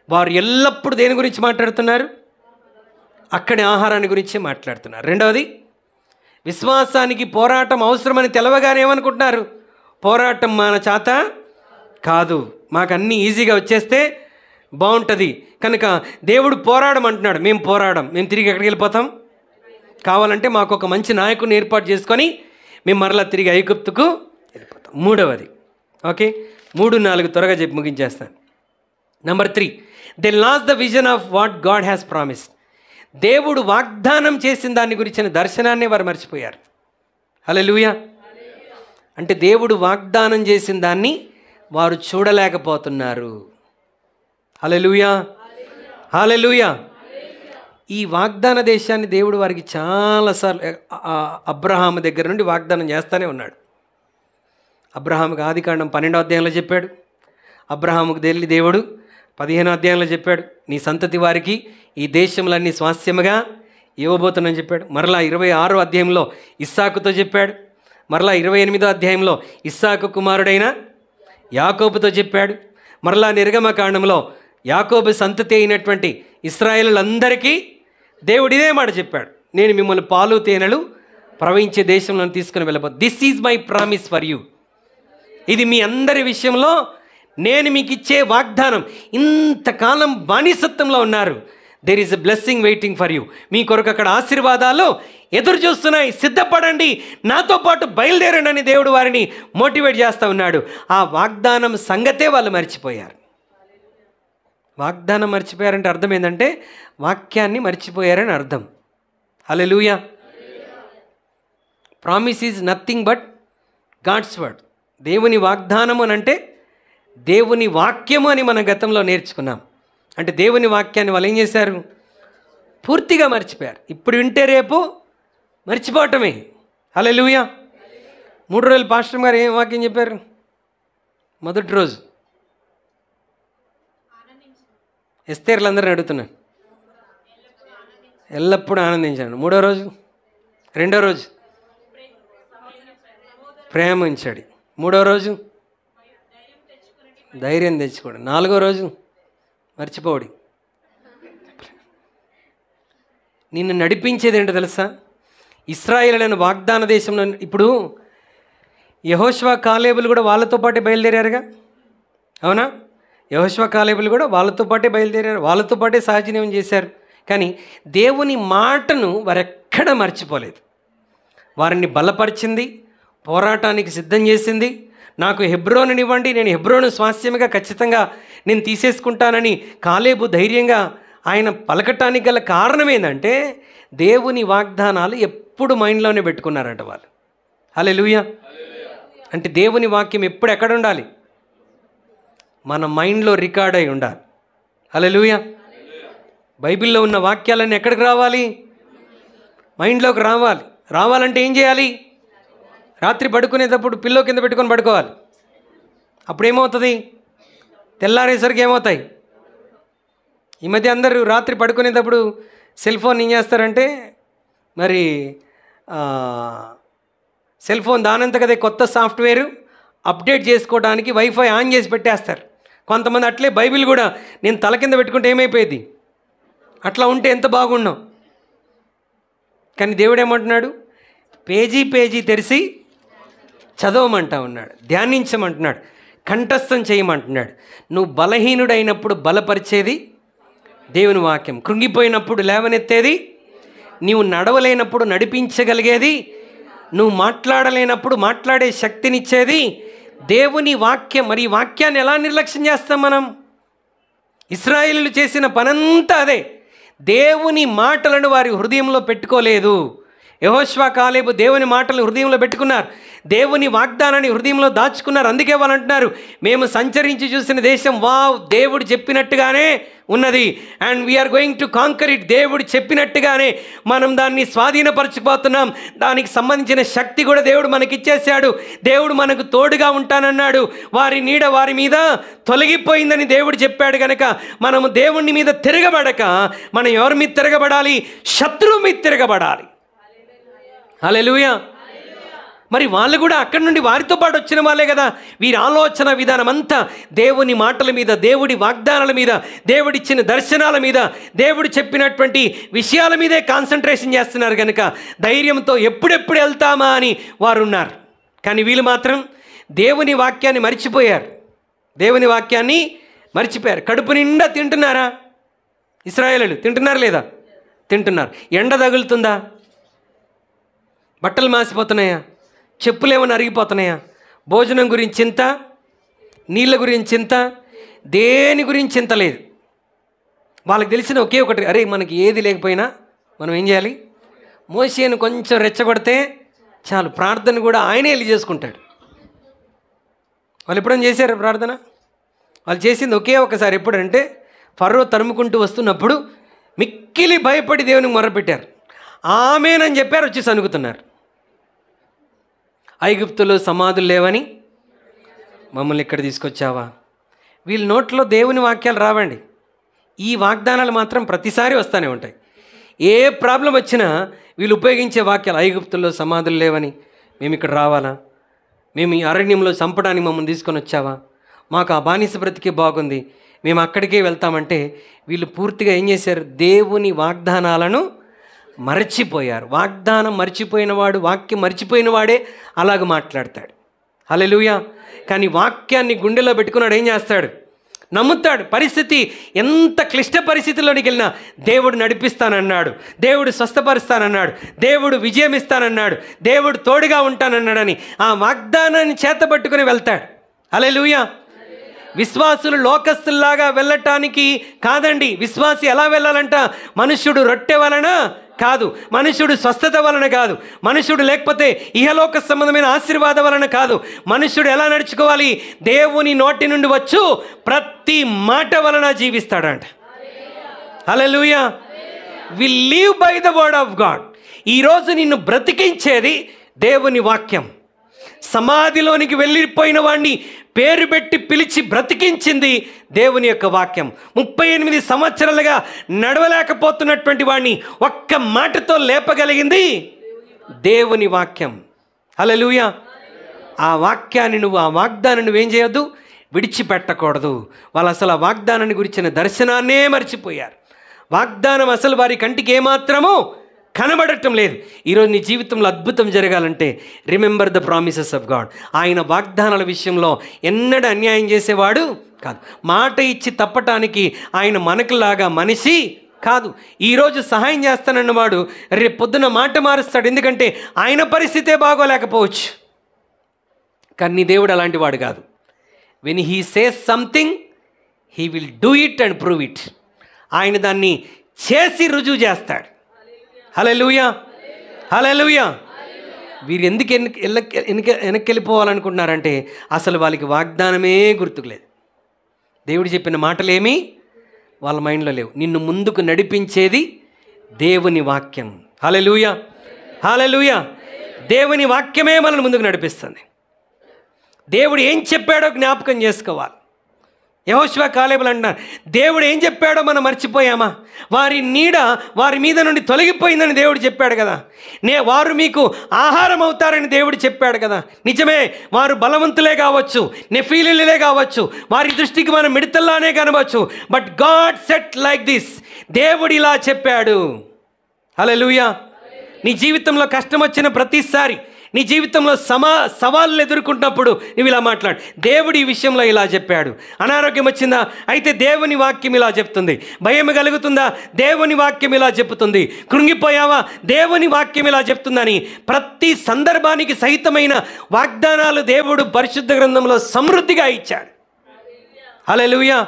S1: వారు ఎల్లప్పుడూ దేని గురించి మాట్లాడుతున్నారు? అక్కడి ఆహారాన్ని గురించి మాట్లాడుతున్నారు. రెండవది, విశ్వాసానికి పోరాటం అవసరమని తెలవగానే ఏమనుకుంటున్నారు? పోరాటం మన చేత కాదు, మాకు అన్నీ ఈజీగా వచ్చేస్తే బాగుంటుంది కనుక దేవుడు పోరాడమంటున్నాడు. మేము పోరాడం, మేము తిరిగి ఎక్కడికి వెళ్ళిపోతాం? కావాలంటే మాకు ఒక మంచి నాయకుడిని ఏర్పాటు చేసుకొని మేము మరలా తిరిగి ఐగుప్తుకు వెళ్ళిపోతాం. మూడవది, ఓకే 3, 4 త్వరగా చెప్పి ముగించేస్తాను. Number 3, they lost the vision of what God has promised. దేవుడు వాగ్దానం చేసిన దాని గురించిన దర్శనాన్ని వారు మర్చిపోయారు. హల్లెలూయా. అంటే దేవుడు వాగ్దానం చేసిన దాన్ని వారు చూడలేకపోతున్నారు. హల్లెలూయా, హల్లెలూయా. ఈ వాగ్దాన దేశాన్ని దేవుడు వారికి చాలాసార్లు అబ్రహాము దగ్గర నుండి వాగ్దానం చేస్తూనే ఉన్నాడు. అబ్రహాముకి ఆదికాండం 12వ అధ్యాయంలో చెప్పాడు. అబ్రహాముకు దేవుడు 15వ అధ్యాయంలో చెప్పాడు, నీ సంతతి వారికి ఈ దేశములన్నీ స్వాస్థ్యముగా ఇవ్వబోతున్నానని చెప్పాడు. మరలా 26వ అధ్యాయంలో ఇస్సాకుతో చెప్పాడు. మరలా 28వ అధ్యాయంలో ఇస్సాకు కుమారుడైన యాకోబుతో చెప్పాడు. మరలా నిర్గమకాండంలో యాకోబు సంతతి అయినటువంటి ఇశ్రాయేలులందరికీ దేవుడు ఇదే మాట చెప్పాడు, నేను మిమ్మల్ని పాలు తేనెలు ప్రవహించే దేశంలో తీసుకుని వెళ్ళబోతు. This is my promise for you. ఇది మీ అందరి విషయంలో నేను మీకు ఇచ్చే వాగ్దానం. ఇంతకాలం బానిసత్వంలో ఉన్నారు, there is a blessing waiting for you. మీ కొరకు అక్కడ ఆశీర్వాదాలు ఎదురు చూస్తున్నాయి, సిద్ధపడండి, నాతో పాటు బయలుదేరండి అని దేవుడు వారిని మోటివేట్ చేస్తూ ఉన్నాడు. ఆ వాగ్దానం సంగతే వాళ్ళు మర్చిపోయారు. వాగ్దానం మర్చిపోయారంటే అర్థం ఏంటంటే వాక్యాన్ని మర్చిపోయారని అర్థం. Hallelujah. Promise is nothing but God's word. దేవుని వాగ్దానము అని అంటే దేవుని వాక్యము అని మనం గతంలో నేర్చుకున్నాం. అంటే దేవుని వాక్యాన్ని వాళ్ళు ఏం చేశారు? పూర్తిగా మర్చిపోయారు. ఇప్పుడు వింటే రేపు మర్చిపోవటమే. హల్లెలూయా. 3 రోజులు పాస్టర్ గారు ఏం వాక్యం చెప్పారు? మొదటి రోజు ఎస్తేర్లందరిని అడుగుతున్నాను, ఎల్లప్పుడూ ఆనందించాడు. 3వ రోజు, 2వ రోజు ప్రేమించాడు. 3వ రోజు ధైర్యం తెచ్చుకోడు. 4వ రోజు మర్చిపోవడి. నిన్ను నడిపించేది ఏంటో తెలుసా? ఇశ్రాయేలులను వాగ్దాన దేశంలో. ఇప్పుడు యెహోషువ కాలేబులు కూడా వాళ్ళతో పాటే బయలుదేరారుగా, అవునా? యెహోషువ కాలేబులు కూడా వాళ్ళతో పాటే బయలుదేరారు, వాళ్ళతో పాటే సహజీవనం చేశారు. కానీ దేవుని మాటను వారెక్కడ మర్చిపోలేదు. వారిని బలపరిచింది, పోరాటానికి సిద్ధం చేసింది. నాకు హెబ్రోనునివ్వండి, నేను హెబ్రోను స్వాస్థ్యముగా ఖచ్చితంగా నేను తీసేసుకుంటానని కాలేబు ధైర్యంగా ఆయన పలకటానికి గల కారణం ఏంటంటే దేవుని వాగ్దానాలు ఎప్పుడు మైండ్లోనే పెట్టుకున్నారంట వాళ్ళు. హల్లెలూయా. అంటే దేవుని వాక్యం ఎప్పుడు ఎక్కడ ఉండాలి? మన మైండ్లో రికార్డ్ అయి ఉండాలి. హల్లెలూయా. బైబిల్లో ఉన్న వాక్యాలన్నీ ఎక్కడికి రావాలి? మైండ్లోకి రావాలి. రావాలంటే ఏం చేయాలి? రాత్రి పడుకునేటప్పుడు పిల్లో కింద పెట్టుకొని పడుకోవాలి. అప్పుడు ఏమవుతుంది? తెల్లారేసరికి ఏమవుతాయి? ఈ మధ్య అందరూ రాత్రి పడుకునేటప్పుడు సెల్ ఫోన్ ఏం చేస్తారంటే, మరి సెల్ ఫోన్ దానంతకదే కొత్త సాఫ్ట్వేర్ అప్డేట్ చేసుకోవడానికి వైఫై ఆన్ చేసి పెట్టేస్తారు. కొంతమంది అట్లే బైబిల్ కూడా నేను తల కింద పెట్టుకుంటే ఏమైపోయేది? అట్లా ఉంటే ఎంత బాగున్నాం. కానీ దేవుడు ఏమంటున్నాడు? పేజీ తెరిచి చదవమంటా ఉన్నాడు, ధ్యానించమంటున్నాడు, కంఠస్థం చేయమంటున్నాడు. నువ్వు బలహీనుడైనప్పుడు బలపరిచేది దేవుని వాక్యం, కృంగిపోయినప్పుడు లేవనెత్తేది, నీవు నడవలేనప్పుడు నడిపించగలిగేది, నువ్వు మాట్లాడలేనప్పుడు మాట్లాడే శక్తినిచ్చేది దేవుని వాక్యం. మరి ఈ వాక్యాన్ని ఎలా నిర్లక్ష్యం చేస్తాం మనం? ఇశ్రాయేలీయులు చేసిన పనంతా అదే. దేవుని మాటలను వారి హృదయంలో పెట్టుకోలేదు. యెహోషువ, కాలేబు దేవుని మాటలను హృదయంలో పెట్టుకున్నారు. దేవుని వాగ్దానాన్ని హృదయంలో దాచుకున్నారు. అందుకే వాళ్ళు అంటున్నారు, మేము సంచరించి చూసిన దేశం వావ్, దేవుడు చెప్పినట్టుగానే ఉన్నది. And we are going to conquer it. దేవుడు చెప్పినట్టుగానే మనం దాన్ని స్వాధీనపరచుకుపోతున్నాం. దానికి సంబంధించిన శక్తి కూడా దేవుడు మనకిచ్చేసాడు. దేవుడు మనకు తోడుగా ఉంటానన్నాడు. వారి నీడ వారి మీద తొలగిపోయిందని దేవుడు చెప్పాడు. కనుక మనము దేవుని మీద తిరగబడక మనం ఎవరి మీద తిరగబడాలి? శత్రువు మీద తిరగబడాలి. హల్లెలూయా. మరి వాళ్ళు కూడా అక్కడి నుండి వారితో పాటు వచ్చిన వాళ్ళే కదా. వీరి ఆలోచన విధానం అంతా దేవుని మాటల మీద, దేవుడి వాగ్దానాల మీద, దేవుడిచ్చిన దర్శనాల మీద, దేవుడు చెప్పినటువంటి విషయాల మీదే కాన్సన్ట్రేషన్ చేస్తున్నారు. కనుక ధైర్యంతో ఎప్పుడెప్పుడు వెళ్తామా అని వారు ఉన్నారు. కానీ వీళ్ళు మాత్రం దేవుని వాక్యాన్ని మర్చిపోయారు. దేవుని వాక్యాన్ని మర్చిపోయారు. కడుపు నిండా తింటున్నారా? ఇశ్రాయేలీయులు తింటున్నారు లేదా? తింటున్నారు. ఎండ తగులుతుందా? బట్టలు మాసిపోతున్నాయా? చెప్పులు ఏమైనా అరిగిపోతున్నాయా? భోజనం గురించి చింత, నీళ్ళ గురించి చింత, దేని గురించి చింత లేదు. వాళ్ళకి తెలిసిన ఒకే ఒకటి, అరే మనకి ఏది లేకపోయినా మనం ఏం చేయాలి? మోషేను కొంచెం రెచ్చగొడితే చాలు, ప్రార్థన కూడా ఆయనే వెళ్ళి చేసుకుంటాడు. వాళ్ళు ఎప్పుడైనా చేశారు ప్రార్థన? వాళ్ళు చేసింది ఒకే ఒకసారి. ఎప్పుడంటే ఫరో తరుముకుంటూ వస్తున్నప్పుడు మిక్కిలి భయపడి దేవునికి మొరపెట్టారు. ఆమేనని చెప్పారు, వచ్చి సనుగుతున్నారు. ఐగుప్తులో సమాధులు లేవని మమ్మల్ని ఇక్కడ తీసుకొచ్చావా? వీళ్ళ నోట్లో దేవుని వాక్యాలు రావండి. ఈ వాగ్దానాలు మాత్రం ప్రతిసారి వస్తూనే ఉంటాయి. ఏ ప్రాబ్లం వచ్చినా వీళ్ళు ఉపయోగించే వాక్యాలు, ఐగుప్తుల్లో సమాధులు లేవని మేము ఇక్కడ రావాలా? మేము ఈ అరణ్యంలో చంపడానికి మమ్మల్ని తీసుకొని వచ్చావా? మాకు ఆ బానిస బ్రతికే బాగుంది, మేము అక్కడికే వెళ్తామంటే వీళ్ళు పూర్తిగా ఏం చేశారు? దేవుని వాగ్దానాలను మర్చిపోయారు. వాగ్దానం మర్చిపోయినవాడు, వాక్యం మర్చిపోయిన వాడే అలాగ మాట్లాడతాడు. హల్లెలూయా. కానీ వాక్యాన్ని గుండెలో పెట్టుకున్నాడు ఏం చేస్తాడు? నమ్ముతాడు. పరిస్థితి ఎంత క్లిష్ట పరిస్థితుల్లోనికి వెళ్ళినా దేవుడు నడిపిస్తానన్నాడు, దేవుడు స్వస్థపరుస్తానన్నాడు, దేవుడు విజయం ఇస్తానన్నాడు, దేవుడు తోడుగా ఉంటానన్నాడని ఆ వాగ్దానాన్ని చేతబట్టుకుని వెళ్తాడు. హల్లెలూయా. విశ్వాసులు లోకస్తుల్లాగా వెళ్ళటానికి కాదండి. విశ్వాసి ఎలా వెళ్ళాలంట? మనుష్యుడు రొట్టె వలన కాదు, మనుష్యుడు స్వస్థత వలన కాదు, మనుష్యుడు లేకపోతే ఇహలోక సంబంధమైన ఆశీర్వాదం వలన కాదు. మనుష్యుడు ఎలా నడుచుకోవాలి? దేవుని నోటి నుండి వచ్చు ప్రతి మాట వలన జీవిస్తాడంట. Hallelujah. We live by the word of God. ఈరోజు నిన్ను బ్రతికించేది దేవుని వాక్యం. సమాధిలోనికి వెళ్ళిపోయిన వాడిని పేరు పెట్టి పిలిచి బ్రతికించింది దేవుని యొక్క వాక్యం. 38 సంవత్సరాలుగా నడవలేకపోతున్నటువంటి వాడిని ఒక్క మాటతో లేపగలిగింది దేవుని వాక్యం. హల్లెలూయా. ఆ వాక్యాన్ని నువ్వు, ఆ వాగ్దానాన్ని నువ్వేం చేయొద్దు? విడిచిపెట్టకూడదు. వాళ్ళు అసలు ఆ వాగ్దానాన్ని గురించిన దర్శనాన్నే మర్చిపోయారు. వాగ్దానం అసలు వారి కంటికి ఏమాత్రమూ కనబడటం లేదు. ఈరోజు నీ జీవితంలో అద్భుతం జరగాలంటే remember the promises of God. ఆయన వాగ్దానాల విషయంలో ఎన్నడూ అన్యాయం చేసేవాడు కాదు. మాట ఇచ్చి తప్పటానికి ఆయన మనకులాగా మనిషి కాదు. ఈరోజు సహాయం చేస్తానన్నవాడు రేపు పొద్దున మాట మారుస్తాడు. ఎందుకంటే ఆయన పరిస్థితే బాగోలేకపోవచ్చు. కానీ నీ దేవుడు అలాంటి వాడు కాదు. When he says something he will do it and prove it. ఆయన దాన్ని చేసి రుజువు చేస్తాడు. హల్లెలూయా. హల్లెలూయా. వీరు ఎందుకు వెనక్కి వెళ్ళిపోవాలనుకుంటున్నారంటే అసలు వాళ్ళకి వాగ్దానమే గుర్తుకు లేదు. దేవుడు చెప్పిన మాటలేమీ వాళ్ళ మైండ్లో లేవు. నిన్ను ముందుకు నడిపించేది దేవుని వాక్యం. హల్లెలూయా. హల్లెలూయా. దేవుని వాక్యమే మనల్ని ముందుకు నడిపిస్తుంది. దేవుడు ఏం చెప్పాడో జ్ఞాపకం చేసుకోవాలి. యెహోషువ, కాలేబులు అంటున్నారు, దేవుడు ఏం చెప్పాడో మనం మర్చిపోయామా? వారి నీడ వారి మీద నుండి తొలగిపోయిందని దేవుడు చెప్పాడు కదా. వారు మీకు ఆహారం అవుతారని దేవుడు చెప్పాడు కదా. నిజమే, వారు బలవంతులే కావచ్చు, నెఫీలీలే కావచ్చు, వారి దృష్టికి మనం మిడతల్లానే కనవచ్చు. But God said like this. దేవుడు ఇలా చెప్పాడు. హల్లెలూయా. నీ జీవితంలో కష్టం వచ్చిన ప్రతిసారి, నీ జీవితంలో సవాళ్ళు ఎదుర్కొంటున్నప్పుడు నువ్వు ఇలా మాట్లాడు, దేవుడు ఈ విషయంలో ఇలా చెప్పాడు. అనారోగ్యం వచ్చిందా? అయితే దేవుని వాక్యం ఇలా చెప్తుంది. భయం కలుగుతుందా? దేవుని వాక్యం ఇలా చెప్తుంది. కృంగిపోయావా? దేవుని వాక్యం ఇలా చెప్తుందని ప్రతి సందర్భానికి సహితమైన వాగ్దానాలు దేవుడు పరిశుద్ధ గ్రంథంలో సమృద్ధిగా ఇచ్చాడు. హల్లెలూయా.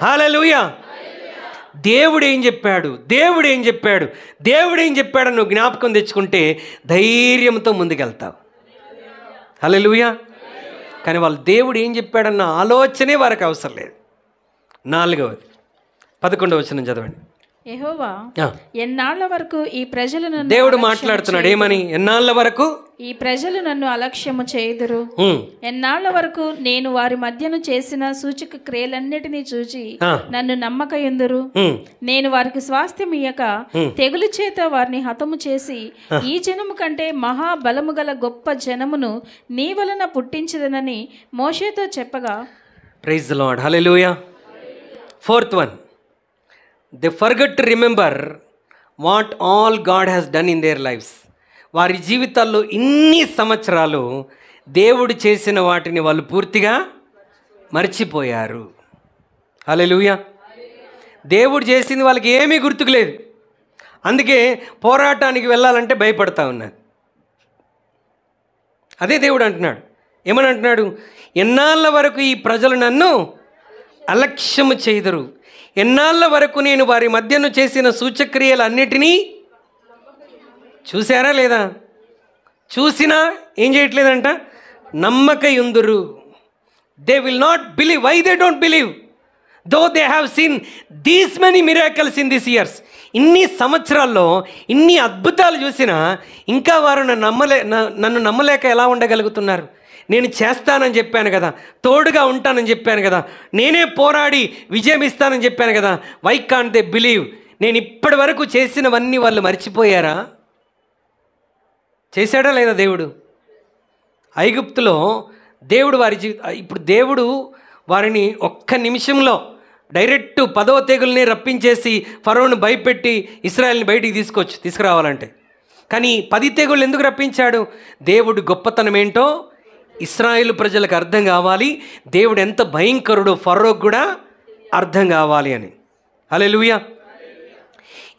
S1: హల్లెలూయా. దేవుడు ఏం చెప్పాడు, దేవుడు ఏం చెప్పాడు, దేవుడు ఏం చెప్పాడని నువ్వు జ్ఞాపకం తెచ్చుకుంటే ధైర్యంతో ముందుకెళ్తావు. హల్లెలూయా. కానీ వాళ్ళు దేవుడు ఏం చెప్పాడన్న ఆలోచనే వారికి అవసరం లేదు. 4వది 11వ వచనం చదవండి.
S2: యెహోవా ఎన్నాళ్ళ వరకు ఈ ప్రజలు నన్ను
S1: దేవుడు మాట్లాడుతున్నాడు ఏమని? ఎన్నాళ్ళ వరకు
S2: ఈ ప్రజలు నన్ను అలక్ష్యము చేయుదురు, ఎన్నాళ్ళ వరకు నేను వారి మధ్యను చేసిన సూచక క్రియలన్నిటినీ చూచి నన్ను నమ్మకయుందురు. నేను వారికి స్వాస్థ్యం ఇయ్యక తెగులు చేత వారిని హతము చేసి ఈ జనము కంటే మహాబలము గల గొప్ప జనమును నీ వలన పుట్టించదనని మోషేతో చెప్పగా.
S1: Praise the Lord. Hallelujah. 4th one, they forget to remember what all God has done in their lives. వారి జీవితాల్లో ఇన్ని సంవత్సరాలు దేవుడు చేసిన వాటిని వాళ్ళు పూర్తిగా మర్చిపోయారు. హల్లెలూయా. దేవుడు చేసింది వాళ్ళకి ఏమీ గుర్తుకు లేదు. అందుకే పోరాటానికి వెళ్ళాలంటే భయపడతా ఉన్నారు. అదే దేవుడు అంటున్నాడు. ఏమని అంటున్నాడు? ఎన్నాళ్ళ వరకు ఈ ప్రజలు నన్ను అలక్ష్యము చేయుదురు, ఎన్నాళ్ళ వరకు నేను వారి మధ్యను చేసిన సూచక్రియలన్నిటినీ చూసారా లేదా? చూసినా ఏం చేయట్లేదంట, నమ్మకయుందురు. They will not believe. Why they don't believe? Though they have seen these many miracles in this years. ఇన్ని సంవత్సరాల్లో ఇన్ని అద్భుతాలు చూసినా ఇంకా వారు నన్ను నమ్మలేక ఎలా ఉండగలుగుతున్నారు? నేను చేస్తానని చెప్పాను కదా, తోడుగా ఉంటానని చెప్పాను కదా, నేనే పోరాడి విజయం ఇస్తానని చెప్పాను కదా. Why can't they believe? నేను ఇప్పటి వరకు చేసినవన్నీ వాళ్ళు మర్చిపోయారా? చేశాడా లేదా దేవుడు? ఐగుప్తులో దేవుడు వారి ఇప్పుడు దేవుడు వారిని ఒక్క నిమిషంలో డైరెక్ట్ 10వ తెగుల్ని రప్పించేసి ఫరోను భయపెట్టి ఇశ్రాయేల్ని బయటికి తీసుకురావాలంటే. కానీ 10 తెగుళ్ళు ఎందుకు రప్పించాడు? దేవుడు గొప్పతనం ఏంటో ఇశ్రాయేలు ప్రజలకు అర్థం కావాలి, దేవుడు ఎంత భయంకరుడో ఫరోకు కూడా అర్థం కావాలి అని. హల్లెలూయా.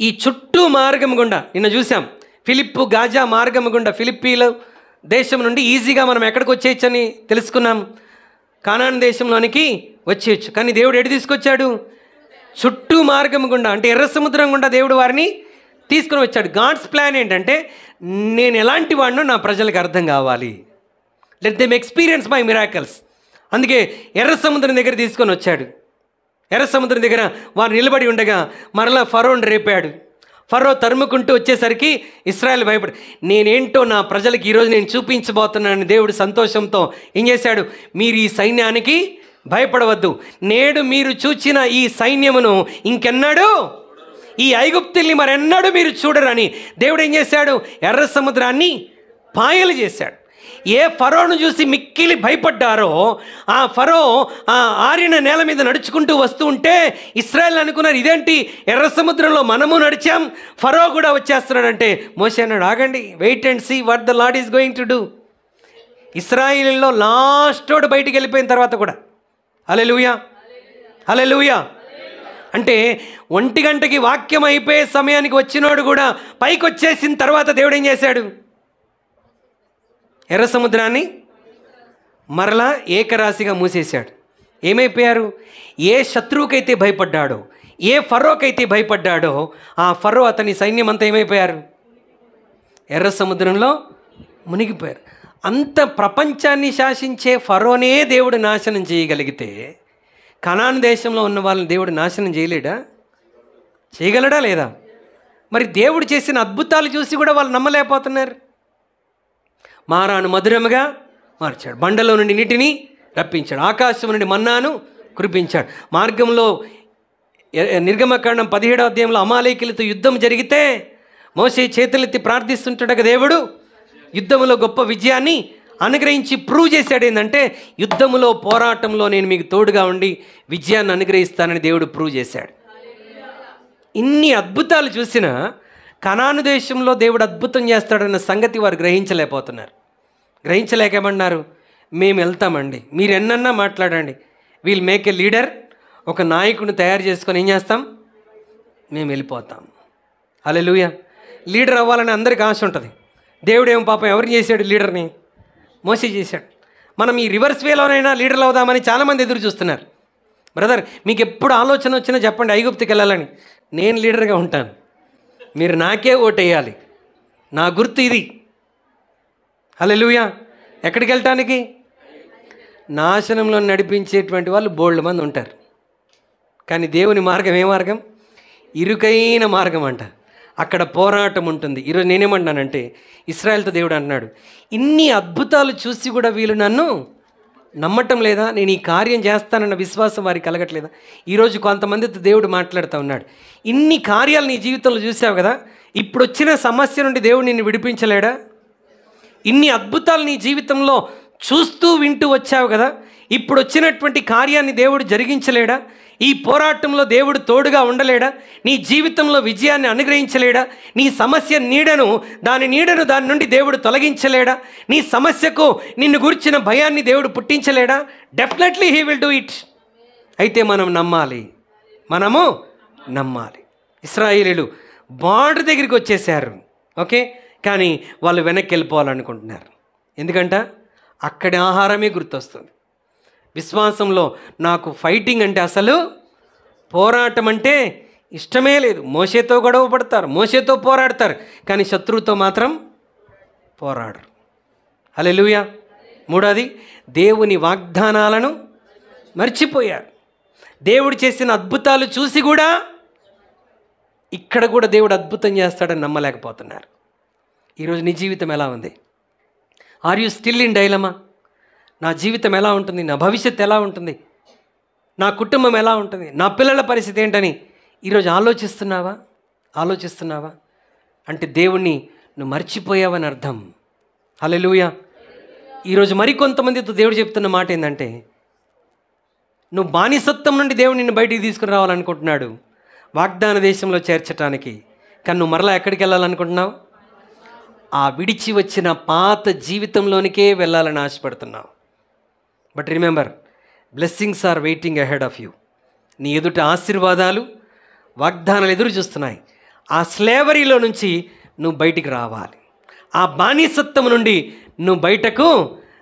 S1: ఈ చుట్టూ మార్గం గుండా నిన్న చూసాం, ఫిలిప్పు గాజా మార్గం గుండా ఫిలిప్పీల దేశం నుండి ఈజీగా మనం ఎక్కడికి వచ్చేయచ్చని తెలుసుకున్నాం. కానాన్ దేశంలోనికి వచ్చేయచ్చు. కానీ దేవుడు ఎటు తీసుకొచ్చాడు? చుట్టూ మార్గం గుండా, అంటే ఎర్ర సముద్రం గుండా దేవుడు వారిని తీసుకుని వచ్చాడు. గాడ్స్ ప్లాన్ ఏంటంటే నేను ఎలాంటి వాడినో నా ప్రజలకు అర్థం కావాలి. Let them experience my miracles. అందుకే ఎర్ర సముద్రం దగ్గర తీసుకొని వచ్చాడు. ఎర్ర సముద్రం దగ్గర వారు నిలబడి ఉండగా మరలా ఫరోని రేపాడు. ఫరో తరుముకుంటూ వచ్చేసరికి ఇశ్రాయేల్ భయపడి, నేనేంటో నా ప్రజలకు ఈరోజు నేను చూపించబోతున్నానని దేవుడు సంతోషంతో ఏం చేశాడు? మీరు ఈ సైన్యానికి భయపడవద్దు, నేడు మీరు చూచిన ఈ సైన్యమును ఇంకెన్నాడు, ఈ ఐగుప్తుల్ని మరెన్నడూ మీరు చూడరని దేవుడు ఏం చేశాడు? ఎర్ర సముద్రాన్ని పాయలు చేశాడు. ఏ ఫరోను చూసి మిక్కిలి భయపడ్డారో ఆ ఫరో ఆ ఆరిన నేల మీద నడుచుకుంటూ వస్తూ ఉంటే ఇశ్రాయేల్ అనుకున్నారు, ఇదేంటి ఎర్ర సముద్రంలో మనము నడిచాం, ఫరో కూడా వచ్చేస్తున్నాడంటే మోషే అన్నాడు, ఆగండి, wait and see what the Lord is going to do. ఇశ్రాయేలులో లాస్టోడు బయటికి వెళ్ళిపోయిన తర్వాత కూడా హల్లెలూయా, హల్లెలూయా అంటే 1 గంటకి వాక్యం అయిపోయే సమయానికి వచ్చినోడు కూడా పైకి వచ్చేసిన తర్వాత దేవుడు ఏం చేశాడు? ఎర్ర సముద్రాన్ని మరలా ఏకరాశిగా మూసేశాడు. ఏమైపోయారు? ఏ శత్రువుకైతే భయపడ్డాడో, ఏ ఫరోకైతే భయపడ్డాడో ఆ ఫరో అతని సైన్యం అంతా ఏమైపోయారు? ఎర్ర సముద్రంలో మునిగిపోయారు. అంత ప్రపంచాన్ని శాసించే ఫరోనే దేవుడు నాశనం చేయగలిగితే కనాను దేశంలో ఉన్న వాళ్ళని దేవుడు నాశనం చేయలేడా? చేయగలడా లేదా? మరి దేవుడు చేసిన అద్భుతాలు చూసి కూడా వాళ్ళు నమ్మలేకపోతున్నారు. మారాను మధురముగా మార్చాడు, బండలో నుండి నీటిని రప్పించాడు, ఆకాశం నుండి మన్నాను కురిపించాడు. మార్గంలో నిర్గమకాండం 17వ అధ్యాయంలో అమాలేకీలతో యుద్ధం జరిగితే మోషే చేతులెత్తి ప్రార్థిస్తుంటాడుగా దేవుడు యుద్ధములో గొప్ప విజయాన్ని అనుగ్రహించి ప్రూవ్ చేశాడు. ఏంటంటే యుద్ధములో పోరాటంలో నేను మీకు తోడుగా ఉండి విజయాన్ని అనుగ్రహిస్తానని దేవుడు ప్రూవ్ చేశాడు. ఇన్ని అద్భుతాలు చూసినా కనాను దేశంలో దేవుడు అద్భుతం చేస్తాడన్న సంగతి వారు గ్రహించలేకపోతున్నారు. గ్రహించలేకేమన్నారు? మేము వెళ్తామండి, మీరు ఎన్నన్నా మాట్లాడండి, వీల్ మేక్ ఏ లీడర్, ఒక నాయకుడిని తయారు చేసుకొని ఏం చేస్తాం? మేము వెళ్ళిపోతాం. హల్లెలూయా. లీడర్ అవ్వాలని అందరికీ ఆశ ఉంటుంది. దేవుడేమో పాపం ఎవరిని చేశాడు? లీడర్ని మోసే చేశాడు. మనం ఈ రివర్స్ వేలోనైనా లీడర్లు అవుదామని చాలామంది ఎదురు చూస్తున్నారు. బ్రదర్, మీకు ఎప్పుడు ఆలోచన వచ్చినా చెప్పండి ఐగుప్తుకి వెళ్ళాలని, నేను లీడర్గా ఉంటాను, మీరు నాకే ఓటేయాలి, నా గుర్తు ఇది. హల్లెలూయా. ఎక్కడికి వెళ్ళటానికి? నాశనంలో నడిపించేటువంటి వాళ్ళు బోల్డ్ మంది ఉంటారు, కానీ దేవుని మార్గం ఏ మార్గం? ఇరుకైన మార్గం అంట. అక్కడ పోరాటం ఉంటుంది. ఈరోజు నేనేమంటున్నానంటే, ఇశ్రాయేలుతో దేవుడు అంటున్నాడు, ఇన్ని అద్భుతాలు చూసి కూడా వీళ్ళు నన్ను నమ్మటం లేదా, నేను ఈ కార్యం చేస్తానన్న విశ్వాసం వారికి కలగట్లేదా? ఈరోజు కొంతమందితో దేవుడు మాట్లాడుతూ ఉన్నాడు, ఇన్ని కార్యాలు నీ జీవితంలో చూసావు కదా, ఇప్పుడు వచ్చిన సమస్య నుండి దేవుడు నిన్ను విడిపించలేడా? ఇన్ని అద్భుతాలు నీ జీవితంలో చూస్తూ వింటూ వచ్చావు కదా, ఇప్పుడు వచ్చినటువంటి కార్యాన్ని దేవుడు జరిగించలేడా? ఈ పోరాటంలో దేవుడు తోడుగా ఉండలేడా? నీ జీవితంలో విజయాన్ని అనుగ్రహించలేడా? నీ సమస్య దాని నీడను దాని నుండి దేవుడు తొలగించలేడా? నీ సమస్యకు నిన్ను గురించిన భయాన్ని దేవుడు పుట్టించలేడా? Definitely he will do it. అయితే మనము నమ్మాలి. ఇశ్రాయేలీయులు బార్డర్ దగ్గరికి వచ్చేసారు, ఓకే, కానీ వాళ్ళు వెనక్కి వెళ్ళిపోవాలనుకుంటున్నారు. ఎందుకంట అక్కడి ఆహారమే గుర్తొస్తుంది. విశ్వాసంలో నాకు ఫైటింగ్ అంటే, అసలు పోరాటం అంటే ఇష్టమే లేదు. మోషేతో గొడవ పడతారు, మోషేతో పోరాడతారు, కానీ శత్రువుతో మాత్రం పోరాడరు. హల్లెలూయా. మూడోది, దేవుని వాగ్దానాలను మర్చిపోయారు. దేవుడు చేసిన అద్భుతాలు చూసి కూడా ఇక్కడ కూడా దేవుడు అద్భుతం చేస్తాడని నమ్మలేకపోతున్నారు. ఈరోజు నీ జీవితం ఎలా ఉంది? Are you still in dilemma? నా జీవితం ఎలా ఉంటుంది, నా భవిష్యత్తు ఎలా ఉంటుంది, నా కుటుంబం ఎలా ఉంటుంది, నా పిల్లల పరిస్థితి ఏంటని ఈరోజు ఆలోచిస్తున్నావా? అంటే దేవుణ్ణి నువ్వు మర్చిపోయావని అర్థం. హల్లెలూయా. ఈరోజు మరికొంతమందితో దేవుడు చెప్తున్న మాట ఏంటంటే, నువ్వు బానిసత్వం నుండి దేవుడు నిన్ను బయటికి తీసుకుని రావాలనుకుంటున్నాడు, వాగ్దాన దేశంలో చేర్చడానికి. కానీ నువ్వు మరలా ఎక్కడికి వెళ్ళాలనుకుంటున్నావు? ఆ విడిచి వచ్చిన పాత జీవితంలోనికే వెళ్ళాలని ఆశపడుతున్నావు. But remember, blessings are waiting ahead of you. నీ ఎదుట ఆశీర్వాదాలు, వాగ్దానాలు ఎదురు చూస్తున్నాయి. ఆ స్లేవరీలో నుంచి నువ్వు బయటికి రావాలి. ఆ బానిసత్వం నుండి నువ్వు బయటకు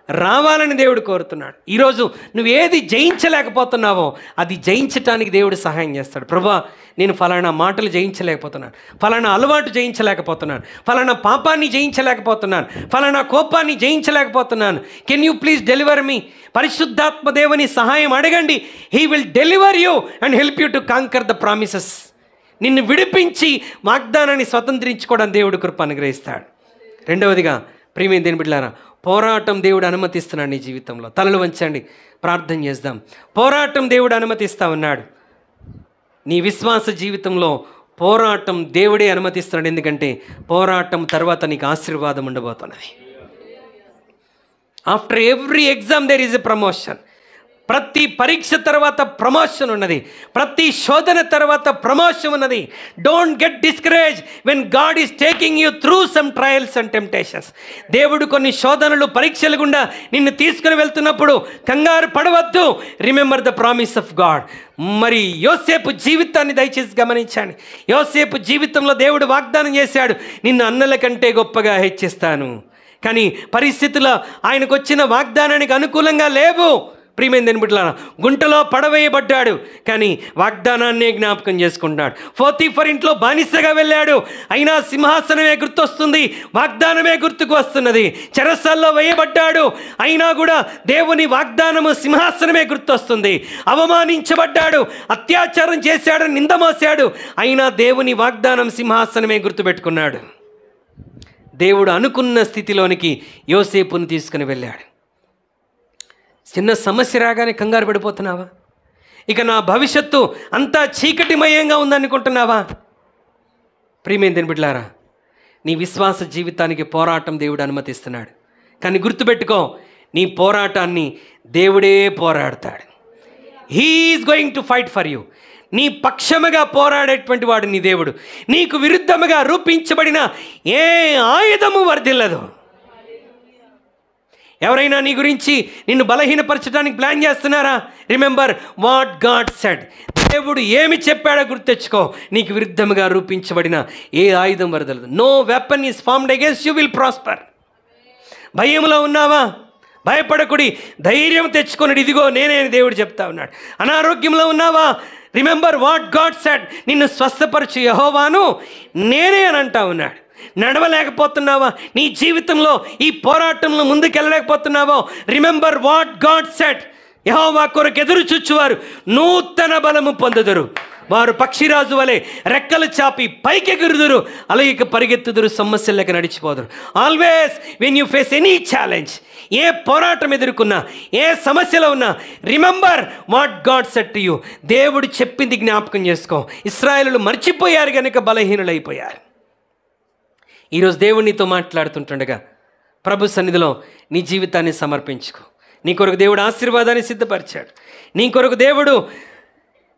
S1: రావాలని దేవుడు కోరుతున్నాడు. ఈరోజు నువ్వు ఏది జయించలేకపోతున్నావో అది జయించటానికి దేవుడు సహాయం చేస్తాడు. ప్రభా, నేను ఫలానా మాటలు జయించలేకపోతున్నాను, ఫలానా అలవాటు జయించలేకపోతున్నాను, ఫలానా పాపాన్ని జయించలేకపోతున్నాను, ఫలానా కోపాన్ని జయించలేకపోతున్నాను. కెన్ యూ ప్లీజ్ డెలివర్ మీ? పరిశుద్ధాత్మ దేవుని సహాయం అడగండి. He will deliver you and help you to conquer the promises. నిన్ను విడిపించి వాగ్దానాన్ని స్వతంత్రించుకోవడానికి దేవుడు కృప అనుగ్రహిస్తాడు. రెండవదిగా, ప్రియమైన దేవుని బిడ్డలారా, పోరాటం దేవుడు అనుమతిస్తున్నాడు నీ జీవితంలో. తలలు వంచండి, ప్రార్థన చేద్దాం. పోరాటం దేవుడు అనుమతిస్తూ ఉన్నాడు. నీ విశ్వాస జీవితంలో పోరాటం దేవుడే అనుమతిస్తున్నాడు. ఎందుకంటే పోరాటం తర్వాత నీకు ఆశీర్వాదం ఉండబోతున్నది. After every exam there is a promotion. ప్రతి పరీక్ష తర్వాత ప్రమోషన్ ఉన్నది, ప్రతి శోధన తర్వాత ప్రమోషన్ ఉన్నది. Don't get discourage when God is taking you through some trials and temptations. దేవుడు కొన్ని శోధనలు, పరీక్షలు గుండా నిన్ను తీసుకుని వెళ్తున్నప్పుడు కంగారు పడవద్దు. Remember the promise of God. మరి యోసేపు జీవితాన్ని దయచేసి గమనించండి. యోసేపు జీవితంలో దేవుడు వాగ్దానం చేశాడు, నిన్ను అన్నల కంటే గొప్పగా హెచ్చిస్తాను. కానీ పరిస్థితులు ఆయనకు వచ్చిన వాగ్దానానికి అనుకూలంగా లేవు. ప్రియమైన దేవుని బిడ్డలారా, గుంటలో పడవేయబడ్డాడు, కానీ వాగ్దానాన్నే జ్ఞాపకం చేసుకుంటున్నాడు. పోతీఫర్ ఇంట్లో బానిసగా వెళ్ళాడు, అయినా సింహాసనమే గుర్తొస్తుంది, వాగ్దానమే గుర్తుకు వస్తున్నది. చెరసాల్లో వేయబడ్డాడు, అయినా కూడా దేవుని వాగ్దానము, సింహాసనమే గుర్తొస్తుంది. అవమానించబడ్డాడు, అత్యాచారం చేశాడని నింద మోసాడు, అయినా దేవుని వాగ్దానం, సింహాసనమే గుర్తుపెట్టుకున్నాడు. దేవుడు అనుకున్న స్థితిలోనికి యోసేపుని తీసుకుని వెళ్ళాడు. చిన్న సమస్య రాగానే కంగారు పడిపోతున్నావా? ఇక నా భవిష్యత్తు అంతా చీకటిమయంగా ఉందనుకుంటున్నావా? ప్రియమైన దేవుని బిడ్డలారా, నీ విశ్వాస జీవితానికి పోరాటం దేవుడు అనుమతిస్తున్నాడు. కానీ గుర్తుపెట్టుకో, నీ పోరాటాన్ని దేవుడే పోరాడతాడు. He is going to fight for you. నీ పక్షముగా పోరాడేటువంటి వాడు నీ దేవుడు. నీకు విరుద్ధముగా రూపించబడిన ఏ ఆయుధము వర్ధిల్లదు. ఎవరైనా నీ గురించి నిన్ను బలహీనపరచడానికి ప్లాన్ చేస్తున్నారా? Remember what God said. దేవుడు ఏమి చెప్పాడో గుర్తెచ్చుకో. నీకు విరుద్ధముగా రూపించబడిన ఏ ఆయుధం వరదలదు. No weapon is formed against you will prosper. భయంలో ఉన్నావా? భయపడకుడి, ధైర్యం తెచ్చుకొని, ఇదిగో నేనే అని దేవుడు చెప్తా ఉన్నాడు. అనారోగ్యంలో ఉన్నావా? రిమెంబర్ వాట్ గాడ్ సెడ్, నిన్ను స్వస్థపరచు యెహోవాను నేనే అని అంటా ఉన్నాడు. నడవలేకపోతున్నావా? నీ జీవితంలో ఈ పోరాటంలో ముందుకెళ్ళలేకపోతున్నావో, రిమెంబర్ వాట్ గాడ్ సెడ్, యెహోవా కొరకు ఎదురు చూచువారు నూతన బలము పొందుదురు, వారు పక్షిరాజు వలె రెక్కలు చాపి పైకెగురుదురు, అలాగే పరిగెత్తుదురు, సమస్యలకు నడిచిపోదురు. Always when you face any challenge, ఏ పోరాటం ఎదుర్కొన్నా, ఏ సమస్యలో ఉన్నా, remember what God said to you. దేవుడు చెప్పింది జ్ఞాపకం చేసుకో. ఇశ్రాయేలులు మర్చిపోయారు కనుక బలహీనులైపోయారు. ఈరోజు దేవుడు నీతో మాట్లాడుతుంటుండగా ప్రభు సన్నిధిలో నీ జీవితాన్ని సమర్పించుకో. నీ కొరకు దేవుడు ఆశీర్వాదాన్ని సిద్ధపరిచాడు, నీ కొరకు దేవుడు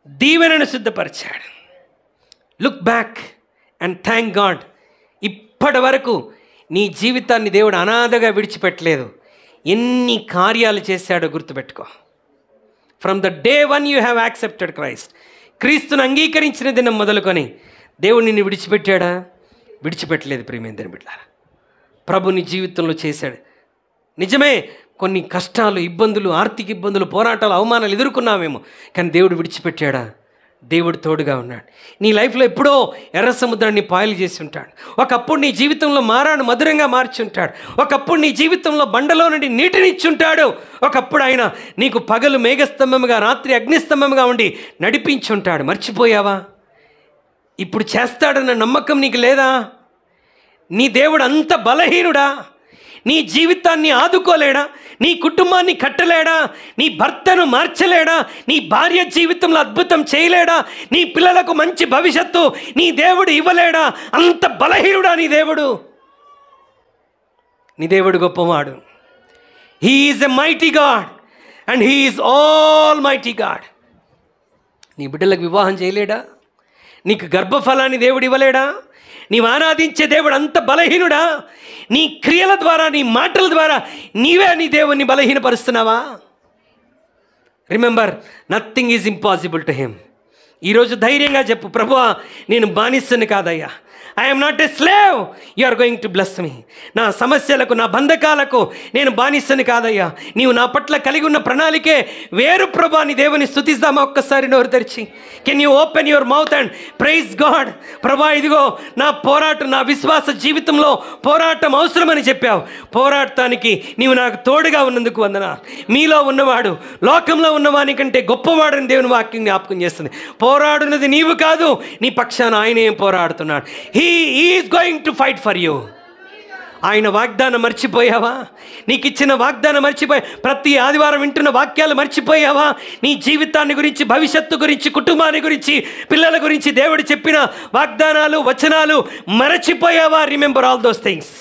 S1: దీవెనను సిద్ధపరిచాడు. Look back and thank God. ఇప్పటి వరకు నీ జీవితాన్ని దేవుడు అనాథగా విడిచిపెట్టలేదు. ఎన్ని కార్యాలు చేశాడో గుర్తుపెట్టుకో. From the day one you have accepted Christ, క్రీస్తును అంగీకరించిన దినం మొదలుకొని దేవుడు నిన్ను విడిచిపెట్టాడా? విడిచిపెట్టలేదు. ప్రియమైన బిడ్డలారా, ప్రభు నీ జీవితంలో చేశాడు. నిజమే, కొన్ని కష్టాలు, ఇబ్బందులు, ఆర్థిక ఇబ్బందులు, పోరాటాలు, అవమానాలు ఎదుర్కొన్నామేమో, కానీ దేవుడు విడిచిపెట్టాడా? దేవుడు తోడుగా ఉన్నాడు. నీ లైఫ్లో ఎప్పుడో ఎర్ర సముద్రాన్ని పాయలు చేసి ఉంటాడు. ఒకప్పుడు నీ జీవితంలో మారాను మధురంగా మార్చి ఉంటాడు. ఒకప్పుడు నీ జీవితంలో బండలో నుండి నీటినిచ్చుంటాడు. ఒకప్పుడు ఆయన నీకు పగలు మేఘస్తంభముగా, రాత్రి అగ్నిస్తంభముగా ఉండి నడిపించుంటాడు. మర్చిపోయావా? ఇప్పుడు చేస్తాడన్న నమ్మకం నీకు లేదా? నీ దేవుడు అంత బలహీనుడా? నీ జీవితాన్ని ఆదుకోలేడా? నీ కుటుంబాన్ని కట్టలేడా? నీ భర్తను మార్చలేడా? నీ భార్య జీవితంలో అద్భుతం చేయలేడా? నీ పిల్లలకు మంచి భవిష్యత్తు నీ దేవుడు ఇవ్వలేడా? అంత బలహీనుడా నీ దేవుడు? నీ దేవుడు గొప్పవాడు. He is a mighty God and he is all mighty God. నీ బిడ్డలకు వివాహం చేయలేడా? నీకు గర్భఫలాన్ని దేవుడు ఇవ్వలేడా? నీవు ఆరాధించే దేవుడు అంత బలహీనుడా? నీ క్రియల ద్వారా, నీ మాటల ద్వారా నీవే నీ దేవుణ్ణి బలహీనపరుస్తున్నావా? Remember, nothing is impossible to him. ఈరోజు ధైర్యంగా చెప్పు, ప్రభువా నేను బానిసని కాదయ్యా, I'm not a slave, you are going to bless me. నా సమస్యలకు, నా బంధకాలకు నేను బానిసని కాదయ్యా, నీవు నా పట్ల కలిగి ఉన్న ప్రణాళికే వేరు ప్రభా. నీ దేవుని స్తుతిస్తామా? ఒక్కసారి నోరు తెరిచి can you open your mouth and praise God. ప్రభా ఇదిగో నా పోరాటం, నా విశ్వాస జీవితంలో పోరాటం అవసరమని చెప్పావు. పోరాటానికి నీవు నాకు తోడుగా ఉన్నందుకు వందనాలు. మీలో ఉన్నవాడు లోకంలో ఉన్నవాని కంటే గొప్పవాడని దేవుని వాక్యం జ్ఞాపకం చేస్తుంది. పోరాడున్నది నీవు కాదు, నీ పక్షాన ఆయనే పోరాడుతున్నాడు. He is going to fight for you. ఆయన వాగ్దానం మర్చిపోయావా? నీకు ఇచ్చిన వాగ్దానం మర్చిపోయా? ప్రతి ఆదివారం వింటున్న వాక్యాలు మర్చిపోయావా? నీ జీవితాన్ని గురించి, భవిష్యత్తు గురించి, కుటుంబాన్ని గురించి, పిల్లల గురించి దేవుడు చెప్పిన వాగ్దానాలు, వచనాలు మరచిపోయావా? Remember all those things.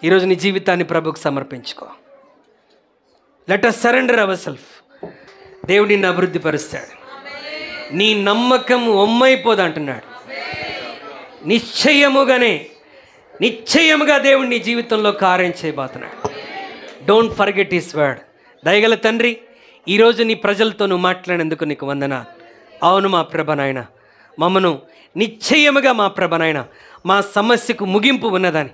S1: ఈరోజు నీ జీవితాన్ని ప్రభువుకు సమర్పించుకో. Let us surrender our self. దేవుడు నిన్ను అభివృద్ధి పరుస్తాడు. నీ నమ్మకం ఒమ్మైపోదు అంటున్నాడు. నిశ్చయముగా దేవుడు నీ జీవితంలో కార్యం చేయబోతున్నాడు. Don't forget his word. దయగల తండ్రి, ఈరోజు నీ ప్రజలతో నువ్వు మాట్లాడేందుకు నీకు వందనాలు. అవును మా ప్రభ నాయన, మమ్మను నిశ్చయముగా మా ప్రభ నాయన, మా సమస్యకు ముగింపు ఉన్నదని,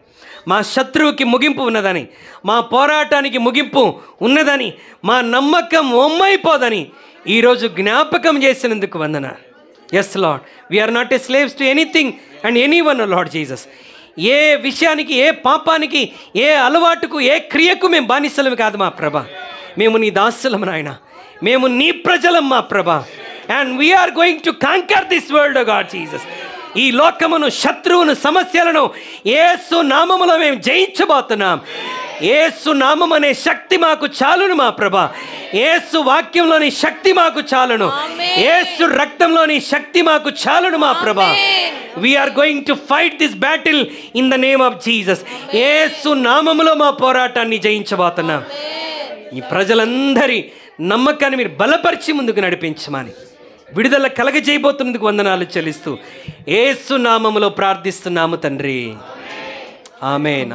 S1: మా శత్రువుకి ముగింపు ఉన్నదని, మా పోరాటానికి ముగింపు ఉన్నదని, మా నమ్మకం ఒమ్మైపోదని ఈరోజు జ్ఞాపకం చేసినందుకు వందనాలు. Yes Lord, we are not a slaves to anything and anyone Lord Jesus. ఏ విషయానికి, ఏ పాపానికి, ఏ అలవాటుకు, ఏ క్రియకు మేము బానిసలము కాదు మా ప్రభ. మేము నీ దాసులం నాయన, మేము నీ ప్రజలం మా ప్రభ. And we are going to conquer this world God Jesus. ఈ లోకమును, శత్రువును, సమస్యలను యేసు నామములో మేము జయించబోతున్నాం. యేసు నామం అనే శక్తి మాకు చాలును మా ప్రభ. యేసు వాక్యంలోని శక్తి మాకు చాలును. యేసు రక్తంలోని శక్తి మాకు చాలును మా ప్రభ. We are going to fight this battle in the name of Jesus. యేసు నామములో మా పోరాటాన్ని జయించబోతున్నాం. ఈ ప్రజలందరి నమ్మకాన్ని మీరు బలపరిచి ముందుకు నడిపించమని, విడుదల కలగజేయబోతున్నందుకు వందనాలు చెల్లిస్తూ యేసు నామములో ప్రార్థిస్తున్నాము తండ్రి. ఆమేన్.